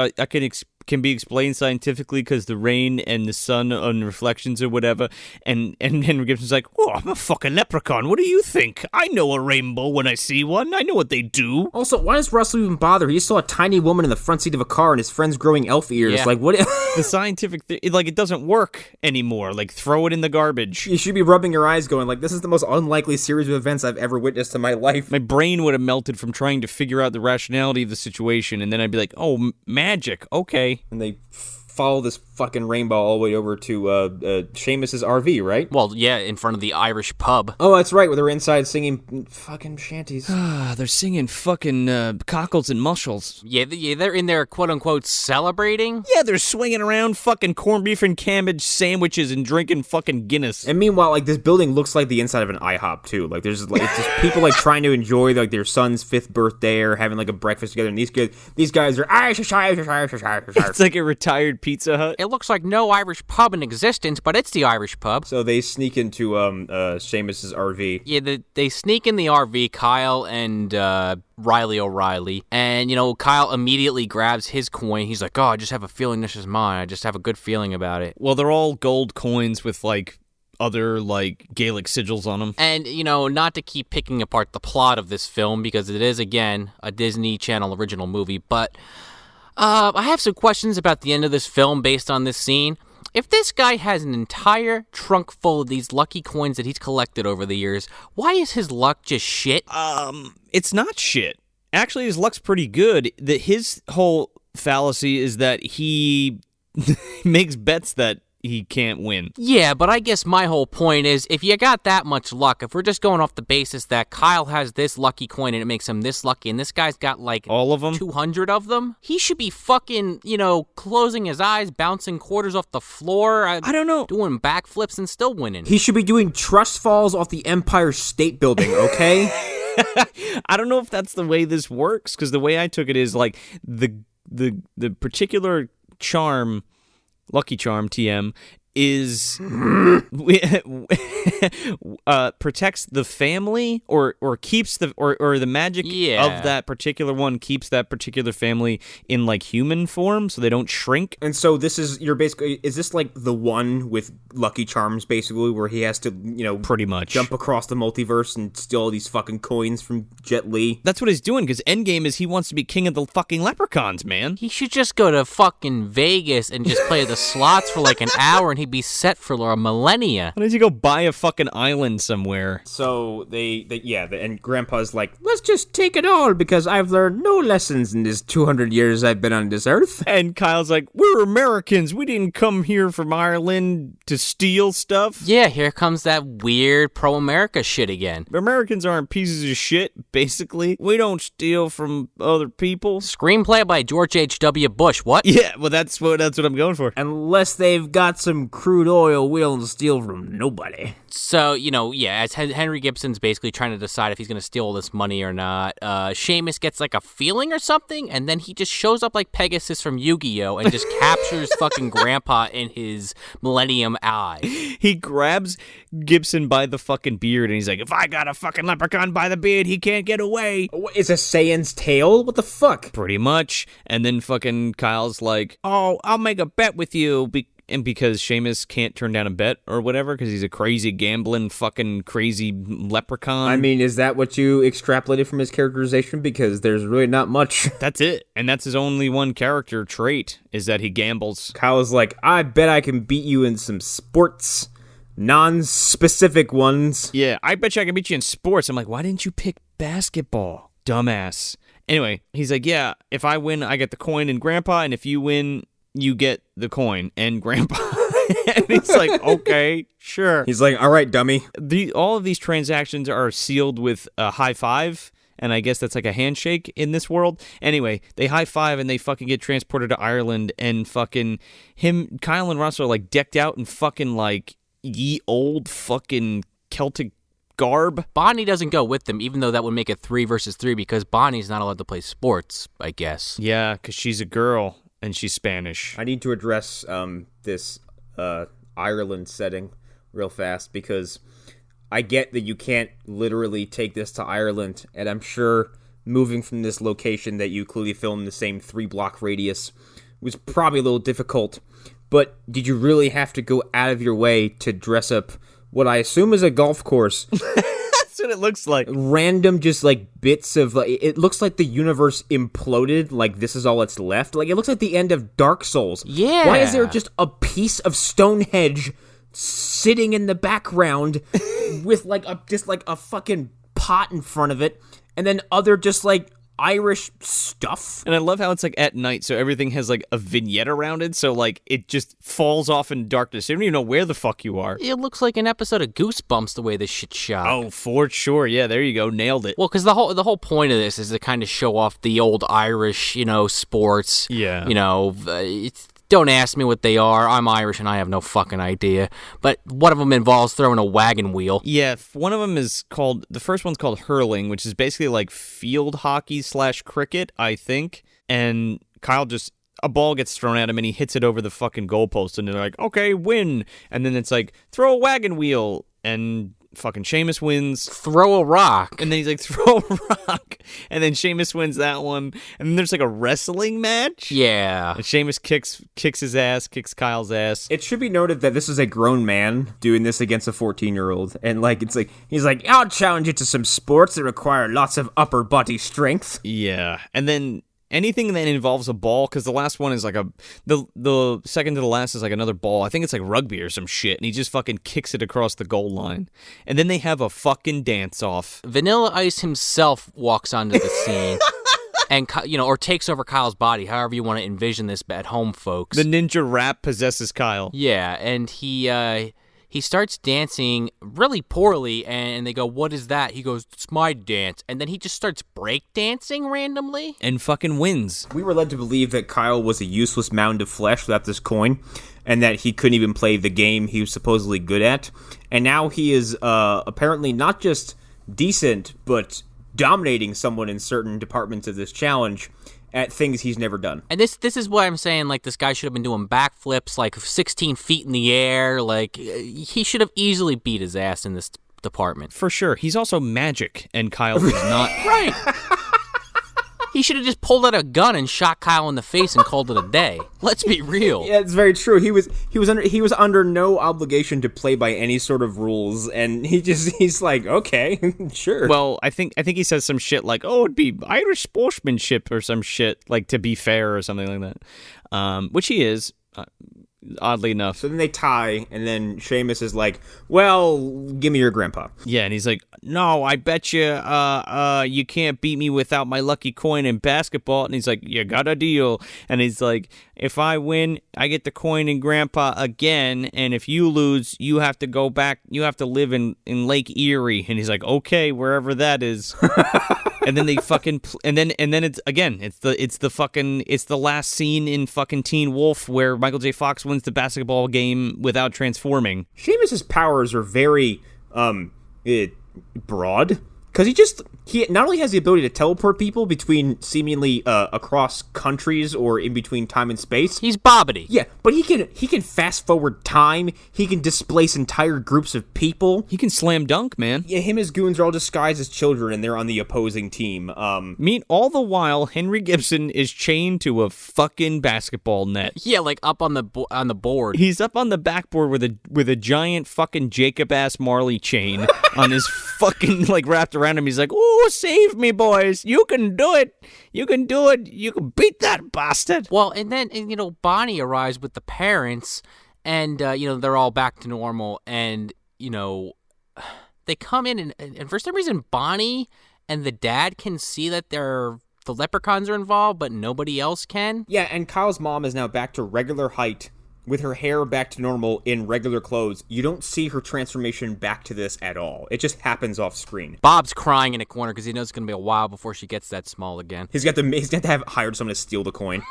can be explained scientifically because the rain and the sun and reflections or whatever. And Henry Gibson's like, oh, I'm a fucking leprechaun. What do you think? I know a rainbow when I see one. I know what they do.
Also, why does Russell even bother? He just saw a tiny woman in the front seat of a car and his friend's growing elf ears.
Yeah.
Like, what?
The scientific it doesn't work anymore. Like, throw it in the garbage.
You should be rubbing your eyes going, like, this is the most unlikely series of events I've ever witnessed in my life.
My brain would have melted from trying to figure out the rationality of the situation, and then I'd be like, oh, magic, okay.
And they follow this fucking rainbow all the way over to Seamus's RV, right?
Well, yeah, in front of the Irish pub.
Oh, that's right, where they're inside singing fucking shanties.
They're singing fucking cockles and mussels.
Yeah, they're in there, quote-unquote, celebrating.
Yeah, they're swinging around fucking corned beef and cabbage sandwiches and drinking fucking Guinness.
And meanwhile, like, this building looks like the inside of an IHOP, too. Like, there's like, it's just people, like, trying to enjoy, like, their son's 5th birthday or having, like, a breakfast together. And these guys are...
It's like a retired Pizza Hut.
It looks like no Irish pub in existence, but it's the Irish pub.
So they sneak into Seamus's RV.
Yeah, they sneak in the RV, Kyle and Riley O'Reilly, and, Kyle immediately grabs his coin. He's like, oh, I just have a feeling this is mine. I just have a good feeling about it.
Well, they're all gold coins with, other, Gaelic sigils on them.
And, not to keep picking apart the plot of this film, because it is, again, a Disney Channel original movie, but I have some questions about the end of this film based on this scene. If this guy has an entire trunk full of these lucky coins that he's collected over the years, why is his luck just shit?
It's not shit. Actually, his luck's pretty good. His whole fallacy is that he makes bets that he can't win.
Yeah, but I guess my whole point is, if you got that much luck, if we're just going off the basis that Kyle has this lucky coin and it makes him this lucky, and this guy's got
all of them,
200 of them, he should be fucking, closing his eyes, bouncing quarters off the floor.
I don't know.
Doing backflips and still winning.
He should be doing trust falls off the Empire State Building, okay?
I don't know if that's the way this works, because the way I took it is the particular charm, Lucky Charm TM, is protects the family or keeps the magic of that particular one keeps that particular family in human form so they don't shrink.
And so is this the one with Lucky Charms basically where he has to,
pretty much
jump across the multiverse and steal all these fucking coins from Jet Li?
That's what he's doing, because Endgame is he wants to be king of the fucking leprechauns, man.
He should just go to fucking Vegas and just play the slots for an hour and he'd be set for a millennia.
Why don't you go buy a fucking island somewhere?
So and Grandpa's like, let's just take it all because I've learned no lessons in this 200 years I've been on this earth.
And Kyle's like, we're Americans. We didn't come here from Ireland to steal stuff.
Yeah, here comes that weird pro-America shit again.
Americans aren't pieces of shit, basically. We don't steal from other people.
Screenplay by George H.W. Bush, what?
Yeah, well, that's what I'm going for.
Unless they've got some crude oil willing to steal from nobody.
So, as Henry Gibson's basically trying to decide if he's going to steal all this money or not, Seamus gets a feeling or something, and then he just shows up like Pegasus from Yu-Gi-Oh! And just captures fucking Grandpa in his Millennium Eye.
He grabs Gibson by the fucking beard, and he's like, if I got a fucking leprechaun by the beard, he can't get away.
It's a Saiyan's tail? What the fuck?
Pretty much. And then fucking Kyle's like, oh, I'll make a bet with you, and because Seamus can't turn down a bet or whatever, because he's a crazy gambling fucking crazy leprechaun.
I mean, is that what you extrapolated from his characterization? Because there's really not much.
That's it. And that's his only one character trait, is that he gambles.
Kyle's like, I bet I can beat you in some sports, non-specific ones.
Yeah, I bet you I can beat you in sports. I'm like, why didn't you pick basketball? Dumbass. Anyway, he's like, yeah, if I win, I get the coin and Grandpa, and if you win, you get the coin and Grandpa. And he's like, okay, sure.
He's like, all right, dummy.
All of these transactions are sealed with a high five, and I guess that's like a handshake in this world. Anyway, they high five and they fucking get transported to Ireland, and fucking Kyle and Russ are decked out in fucking ye old fucking Celtic garb.
Bonnie doesn't go with them, even though that would make it 3 versus 3 because Bonnie's not allowed to play sports, I guess.
Yeah, because she's a girl. And she's Spanish.
I need to address this Ireland setting real fast because I get that you can't literally take this to Ireland, and I'm sure moving from this location that you clearly filmed the same 3-block radius was probably a little difficult. But did you really have to go out of your way to dress up what I assume is a golf course?
That's what it looks like.
Random just bits of it looks like the universe imploded, this is all that's left. It looks like the end of Dark Souls.
Yeah.
Why is there just a piece of Stonehenge sitting in the background with a fucking pot in front of it, and then other just Irish stuff?
And I love how it's at night, so everything has a vignette around it, so it just falls off in darkness. You don't even know where the fuck you are.
It looks like an episode of Goosebumps the way this shit's shot.
Oh, for sure. Yeah, there you go. Nailed it.
Well, because the whole point of this is to kind of show off the old Irish, sports.
Yeah.
Don't ask me what they are. I'm Irish and I have no fucking idea. But one of them involves throwing a wagon wheel.
Yeah, one of them is the first one's called hurling, which is basically field hockey / cricket, I think. And Kyle just a ball gets thrown at him and he hits it over the fucking goalpost and they're like, okay, win. And then it's like, throw a wagon wheel. And fucking Sheamus wins.
Throw a rock.
And then he's like, throw a rock. And then Sheamus wins that one. And then there's like a wrestling match.
Yeah.
And Sheamus kicks his ass, kicks Kyle's ass.
It should be noted that this is a grown man doing this against a 14-year-old. And he's like, I'll challenge you to some sports that require lots of upper body strength.
Yeah. And then anything that involves a ball, because the last one is like the second to the last is like another ball. I think it's like rugby or some shit, and he just fucking kicks it across the goal line. And then they have a fucking dance-off.
Vanilla Ice himself walks onto the scene. And, or takes over Kyle's body, however you want to envision this at home, folks.
The ninja rap possesses Kyle.
Yeah, and he starts dancing really poorly, and they go, what is that? He goes, it's my dance. And then he just starts break dancing randomly.
And fucking wins.
We were led to believe that Kyle was a useless mound of flesh without this coin, and that he couldn't even play the game he was supposedly good at. And now he is apparently not just decent, but dominating someone in certain departments of this challenge at things he's never done.
And this is what I'm saying, like, this guy should have been doing backflips, like, 16 feet in the air. Like, he should have easily beat his ass in this department.
For sure. He's also magic, and Kyle is not.
Right. He should have just pulled out a gun and shot Kyle in the face and called it a day. Let's be real.
Yeah, it's very true. He was under no obligation to play by any sort of rules, and he's like, okay, sure.
Well, I think he says some shit like, oh, it'd be Irish sportsmanship or some shit, like, to be fair or something like that. Which he is. Oddly enough.
So then they tie, and then Sheamus is like, well, give me your grandpa.
Yeah, and he's like, no, I bet you you can't beat me without my lucky coin in basketball. And he's like, you got a deal. And he's like, if I win, I get the coin in grandpa again, and if you lose, you have to go back, you have to live in Lake Erie. And he's like, okay, wherever that is. And then they fucking and then it's again it's the last scene in fucking Teen Wolf where Michael J. Fox wins the basketball game without transforming.
Sheamus's powers are very broad, because he not only has the ability to teleport people between seemingly across countries or in between time and space.
He's Bobbity.
Yeah, but he can fast forward time. He can displace entire groups of people.
He can slam dunk, man.
Yeah, him and his goons are all disguised as children, and they're on the opposing team.
All the while, Henry Gibson is chained to a fucking basketball net.
Yeah, like up on the board.
He's up on the backboard with a giant fucking Jacob ass Marley chain on his fucking, like, wrapped around him. He's like, ooh, save me, boys. You can do it. You can do it. You can beat that bastard.
Well, and then, Bonnie arrives with the parents, and, they're all back to normal, and, they come in, and for some reason, Bonnie and the dad can see that the leprechauns are involved, but nobody else can.
Yeah, and Kyle's mom is now back to regular height, with her hair back to normal in regular clothes. You don't see her transformation back to this at all. It just happens off screen.
Bob's crying in a corner because he knows it's going to be a while before she gets that small again.
He's got to have hired someone to steal the coin.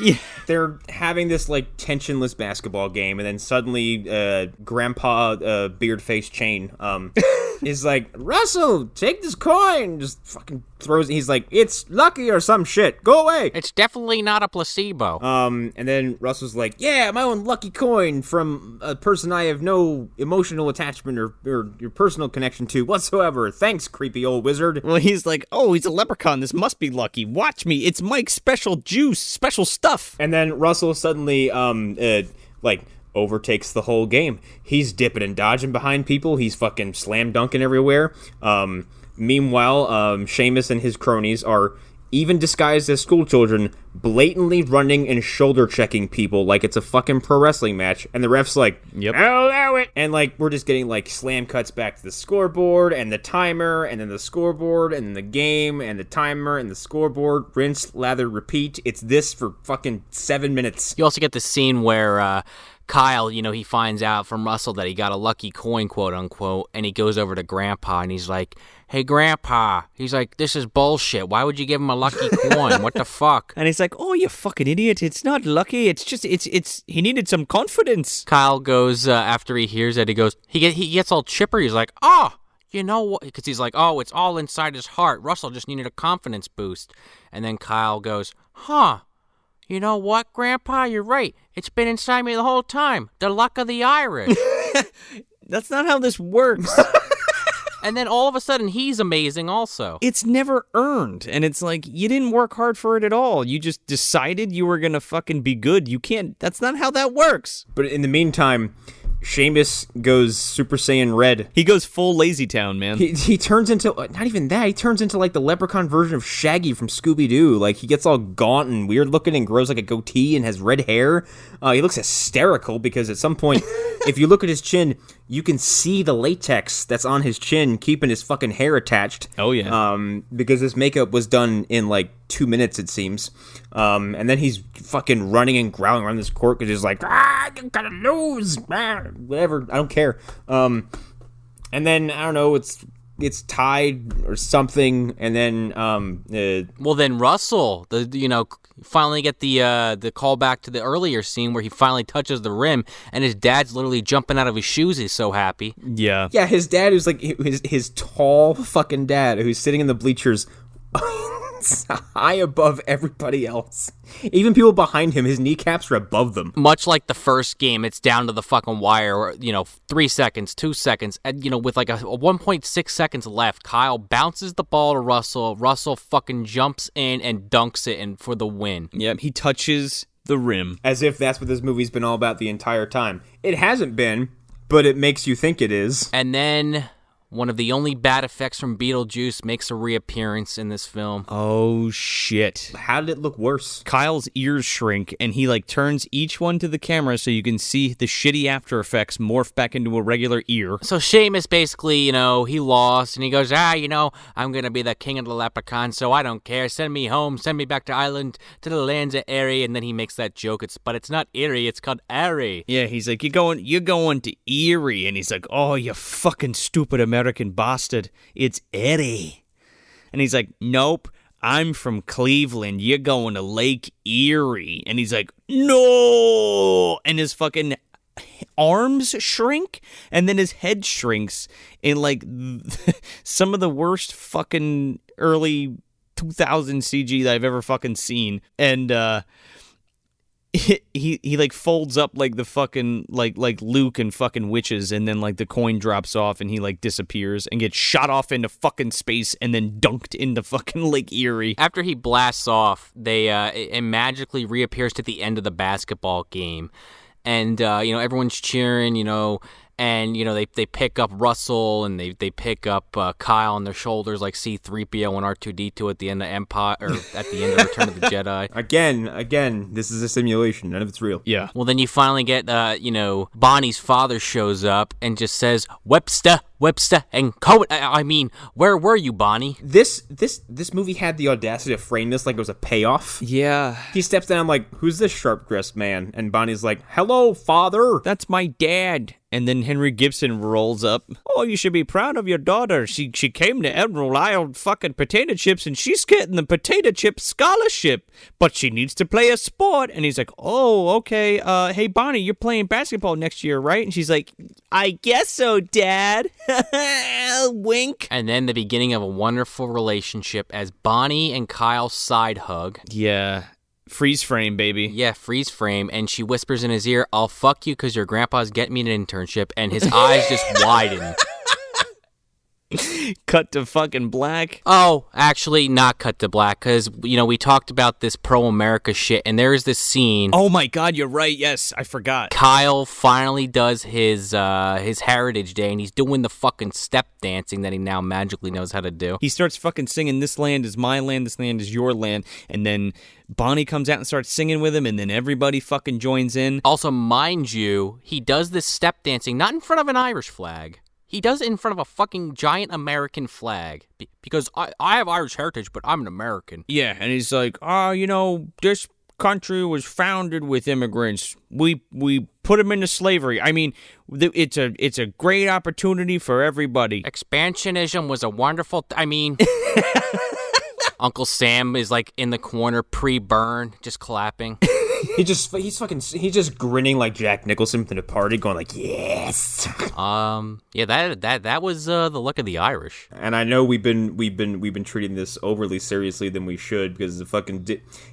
Yeah.
They're having this, like, tensionless basketball game, and then suddenly Grandpa Beardface Chain is like, Russell, take this coin! Just fucking throws it. He's like, it's lucky or some shit. Go away!
It's definitely not a placebo.
And then Russell's like, yeah, my own lucky coin from a person I have no emotional attachment or your personal connection to whatsoever. Thanks, creepy old wizard.
Well, he's like, oh, he's a leprechaun. This must be lucky. Watch me. It's Mike's special juice, special stuff.
And then Russell suddenly, overtakes the whole game. He's dipping and dodging behind people. He's fucking slam dunking everywhere. Meanwhile, Sheamus and his cronies are, even disguised as school children, blatantly running and shoulder checking people like it's a fucking pro wrestling match. And the ref's like,
yep,
I'll allow it. And, like, we're just getting, like, slam cuts back to the scoreboard and the timer and then the scoreboard and then the game and the timer and the scoreboard. Rinse, lather, repeat. It's this for fucking 7 minutes.
You also get the scene where Kyle, he finds out from Russell that he got a lucky coin, quote unquote, and he goes over to Grandpa and he's like, hey, Grandpa. He's like, this is bullshit. Why would you give him a lucky coin? What the fuck?
And he's like, oh, you fucking idiot. It's not lucky. It's just, he needed some confidence.
Kyle goes, after he hears it, he gets all chipper. He's like, oh, you know what? Because he's like, oh, it's all inside his heart. Russell just needed a confidence boost. And then Kyle goes, huh. You know what, Grandpa? You're right. It's been inside me the whole time. The luck of the Irish.
That's not how this works.
And then all of a sudden, he's amazing also.
It's never earned. And it's like, you didn't work hard for it at all. You just decided you were going to fucking be good. You can't. That's not how that works.
But in the meantime, Seamus goes Super Saiyan Red.
He goes full Lazy Town, man.
He turns into, not even that, he turns into like the Leprechaun version of Shaggy from Scooby-Doo. Like, he gets all gaunt and weird looking and grows like a goatee and has red hair. He looks hysterical because at some point, if you look at his chin, you can see the latex that's on his chin keeping his fucking hair attached.
Oh, yeah.
Because his makeup was done in like 2 minutes, it seems. And then he's fucking running and growling around this court because he's like, you gotta lose, whatever, I don't care. And then, I don't know, it's tied or something, and then
Well, then Russell, finally get the call back to the earlier scene where he finally touches the rim, and his dad's literally jumping out of his shoes. He's so happy.
Yeah.
yeah, his dad, who's like his tall fucking dad, who's sitting in the bleachers high above everybody else. Even people behind him, his kneecaps are above them.
Much like the first game, it's down to the fucking wire, 3 seconds, 2 seconds, and, with like a 1.6 seconds left, Kyle bounces the ball to Russell. Russell fucking jumps in and dunks it and for the win.
Yep, he touches the rim.
As if that's what this movie's been all about the entire time. It hasn't been, but it makes you think it is.
And then one of the only bad effects from Beetlejuice makes a reappearance in this film.
Oh, shit.
How did it look worse?
Kyle's ears shrink, and he, turns each one to the camera so you can see the shitty After Effects morph back into a regular ear.
So Seamus basically, he lost, and he goes, I'm going to be the king of the leprechauns, so I don't care. Send me home. Send me back to Ireland, to the lands of Erie. And then he makes that joke. But it's not Erie. It's called Erie.
Yeah, he's like, you're going to Erie. And he's like, oh, you fucking stupid American bastard. It's Erie. And he's like, nope, I'm from Cleveland. You're going to Lake Erie. And he's like, no. And his fucking arms shrink, and then his head shrinks in some of the worst fucking early 2000 CG that I've ever fucking seen. And he folds up like the fucking like Luke and fucking witches, and then the coin drops off and he disappears and gets shot off into fucking space and then dunked into fucking Lake Erie.
After he blasts off, it magically reappears to the end of the basketball game. And, everyone's cheering, and, they pick up Russell and they pick up Kyle on their shoulders like C-3PO and R2-D2 at the end of Empire, or at the end of Return of the Jedi.
Again, this is a simulation. None of it's real.
Yeah.
Well, then you finally get, Bonnie's father shows up and just says, Webster, and Cohen. I mean, where were you, Bonnie?
This movie had the audacity to frame this like it was a payoff.
Yeah.
He steps down like, who's this sharp-dressed man? And Bonnie's like, hello, father.
That's my dad. And then Henry Gibson rolls up. Oh, you should be proud of your daughter. She came to Emerald Isle fucking potato chips, and she's getting the potato chip scholarship. But she needs to play a sport. And he's like, oh, okay. Hey, Bonnie, you're playing basketball next year, right? And she's like, I guess so, Dad. Wink.
And then the beginning of a wonderful relationship as Bonnie and Kyle side hug.
Yeah. Freeze frame, baby.
Yeah, freeze frame. And she whispers in his ear, I'll fuck you because your grandpa's getting me an internship. And his eyes just widen.
Cut to fucking black.
Oh, actually, not cut to black, because, we talked about this pro-America shit, and there is this scene.
Oh my God, you're right. Yes, I forgot.
Kyle finally does his Heritage Day, and he's doing the fucking step dancing that he now magically knows how to do.
He starts fucking singing, this land is my land, this land is your land, and then Bonnie comes out and starts singing with him, and then everybody fucking joins in.
Also, mind you, he does this step dancing not in front of an Irish flag. He does it in front of a fucking giant American flag. Because I have Irish heritage, but I'm an American.
Yeah, and he's like, this country was founded with immigrants. We put them into slavery. I mean, it's a great opportunity for everybody.
Expansionism was a wonderful... Uncle Sam is in the corner pre-burn, just clapping.
He's just grinning like Jack Nicholson from the party, going like, yes.
Yeah, that was the luck of the Irish.
And I know we've been treating this overly seriously than we should because the fucking.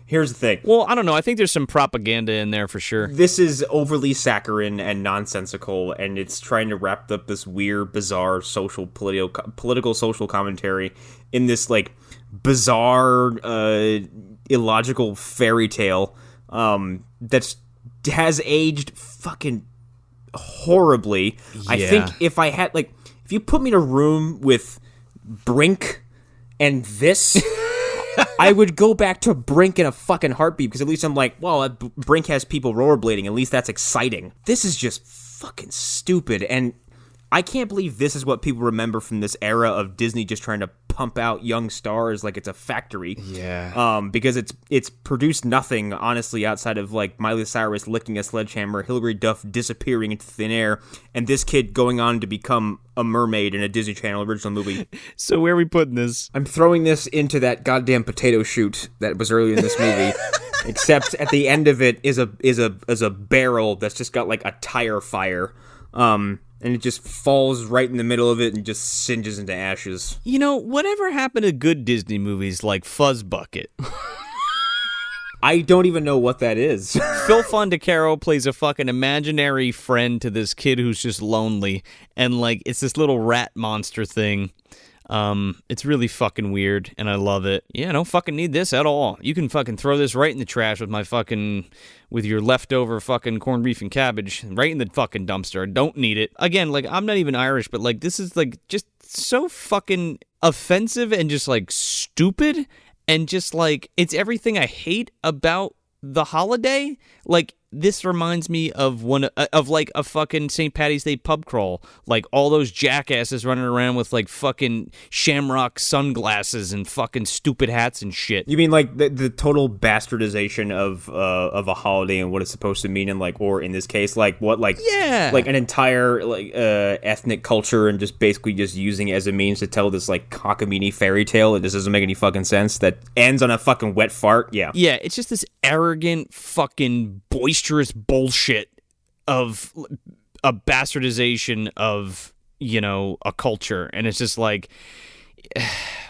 Here's the thing.
Well, I don't know. I think there's some propaganda in there for sure.
This is overly saccharine and nonsensical, and it's trying to wrap up this weird, bizarre political social commentary in this like bizarre, illogical fairy tale that has aged fucking horribly.
Yeah.
I think if you put me in a room with Brink and this, I would go back to Brink in a fucking heartbeat because at least I'm like, well, Brink has people rollerblading. At least that's exciting. This is just fucking stupid, and I can't believe this is what people remember from this era of Disney just trying to pump out young stars like it's a factory.
Yeah.
Because it's produced nothing, honestly, outside of like Miley Cyrus licking a sledgehammer, Hilary Duff disappearing into thin air, and this kid going on to become a mermaid in a Disney Channel original movie.
So where are we putting this?
I'm throwing this into that goddamn potato chute that was earlier in this movie. Except at the end of it is a barrel that's just got like a tire fire. And it just falls right in the middle of it and just singes into ashes.
You know, whatever happened to good Disney movies like Fuzz Bucket?
I don't even know what that is.
Phil Fondacaro plays a fucking imaginary friend to this kid who's just lonely, and like it's this little rat monster thing. It's really fucking weird, and I love it. Yeah, I don't fucking need this at all. You can fucking throw this right in the trash with your leftover fucking corned beef and cabbage, right in the fucking dumpster. I don't need it. Again, like, I'm not even Irish, but like, this is like just so fucking offensive and just like stupid, and just like, it's everything I hate about the holiday. Like, this reminds me of like a fucking St. Paddy's Day pub crawl. Like all those jackasses running around with like fucking shamrock sunglasses and fucking stupid hats and shit.
You mean like the total bastardization of a holiday and what it's supposed to mean, and like, or in this case, like what, like,
yeah,
like an entire like ethnic culture, and just basically just using it as a means to tell this like cockamamie fairy tale that just doesn't make any fucking sense, that ends on a fucking wet fart. Yeah,
it's just this arrogant fucking boisterous bullshit of a bastardization of, you know, a culture, and it's just like,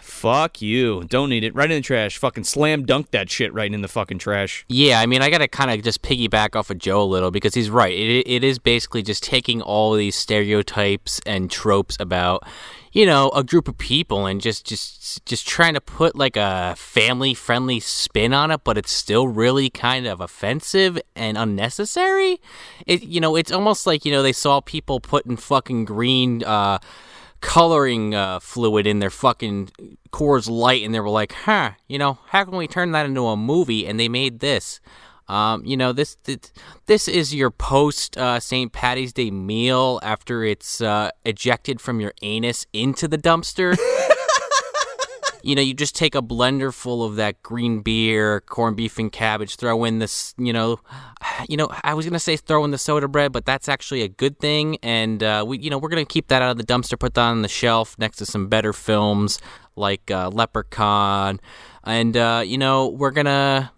fuck you, don't need it, right in the trash. Fucking slam dunk that shit right in the fucking trash.
Yeah, I mean, I gotta kind of just piggyback off of Joe a little, because he's right. It is basically just taking all of these stereotypes and tropes about, you know, a group of people, and just trying to put like a family-friendly spin on it, but it's still really kind of offensive and unnecessary. It's almost like, you know, they saw people putting fucking green coloring fluid in their fucking Coors Light, and they were like, you know, how can we turn that into a movie? And they made this. You know, this is your post St. Paddy's Day meal after it's ejected from your anus into the dumpster. You know, you just take a blender full of that green beer, corned beef and cabbage, throw in this, you know, I was going to say throw in the soda bread, but that's actually a good thing. And we're going to keep that out of the dumpster, put that on the shelf next to some better films like Leprechaun. And, we're going to,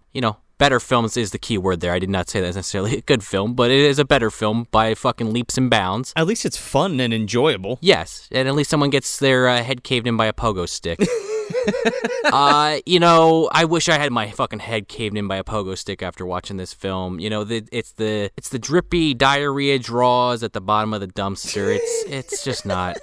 better films is the key word there. I did not say that's necessarily a good film, but it is a better film by fucking leaps and bounds.
At least it's fun and enjoyable.
Yes, and at least someone gets their head caved in by a pogo stick. I wish I had my fucking head caved in by a pogo stick after watching this film. You know, it's the drippy diarrhea draws at the bottom of the dumpster. It's just not.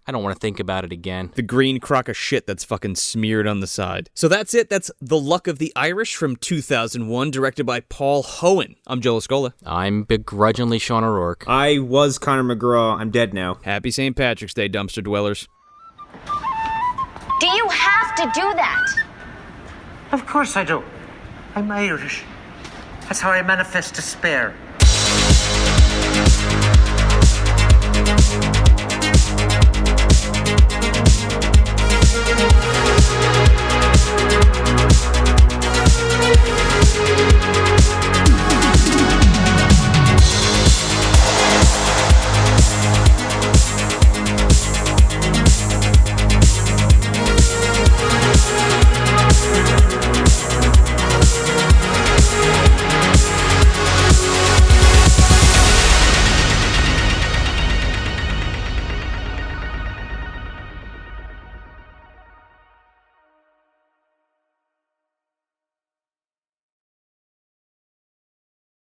I don't want to think about it again.
The green crock of shit that's fucking smeared on the side. So that's it. That's The Luck of the Irish from 2001, directed by Paul Hoen. I'm Joe Lascola.
I'm begrudgingly Sean O'Rourke.
I was Conor McGraw. I'm dead now.
Happy St. Patrick's Day, dumpster dwellers.
Do you have to do that?
Of course I do. I'm Irish. That's how I manifest despair.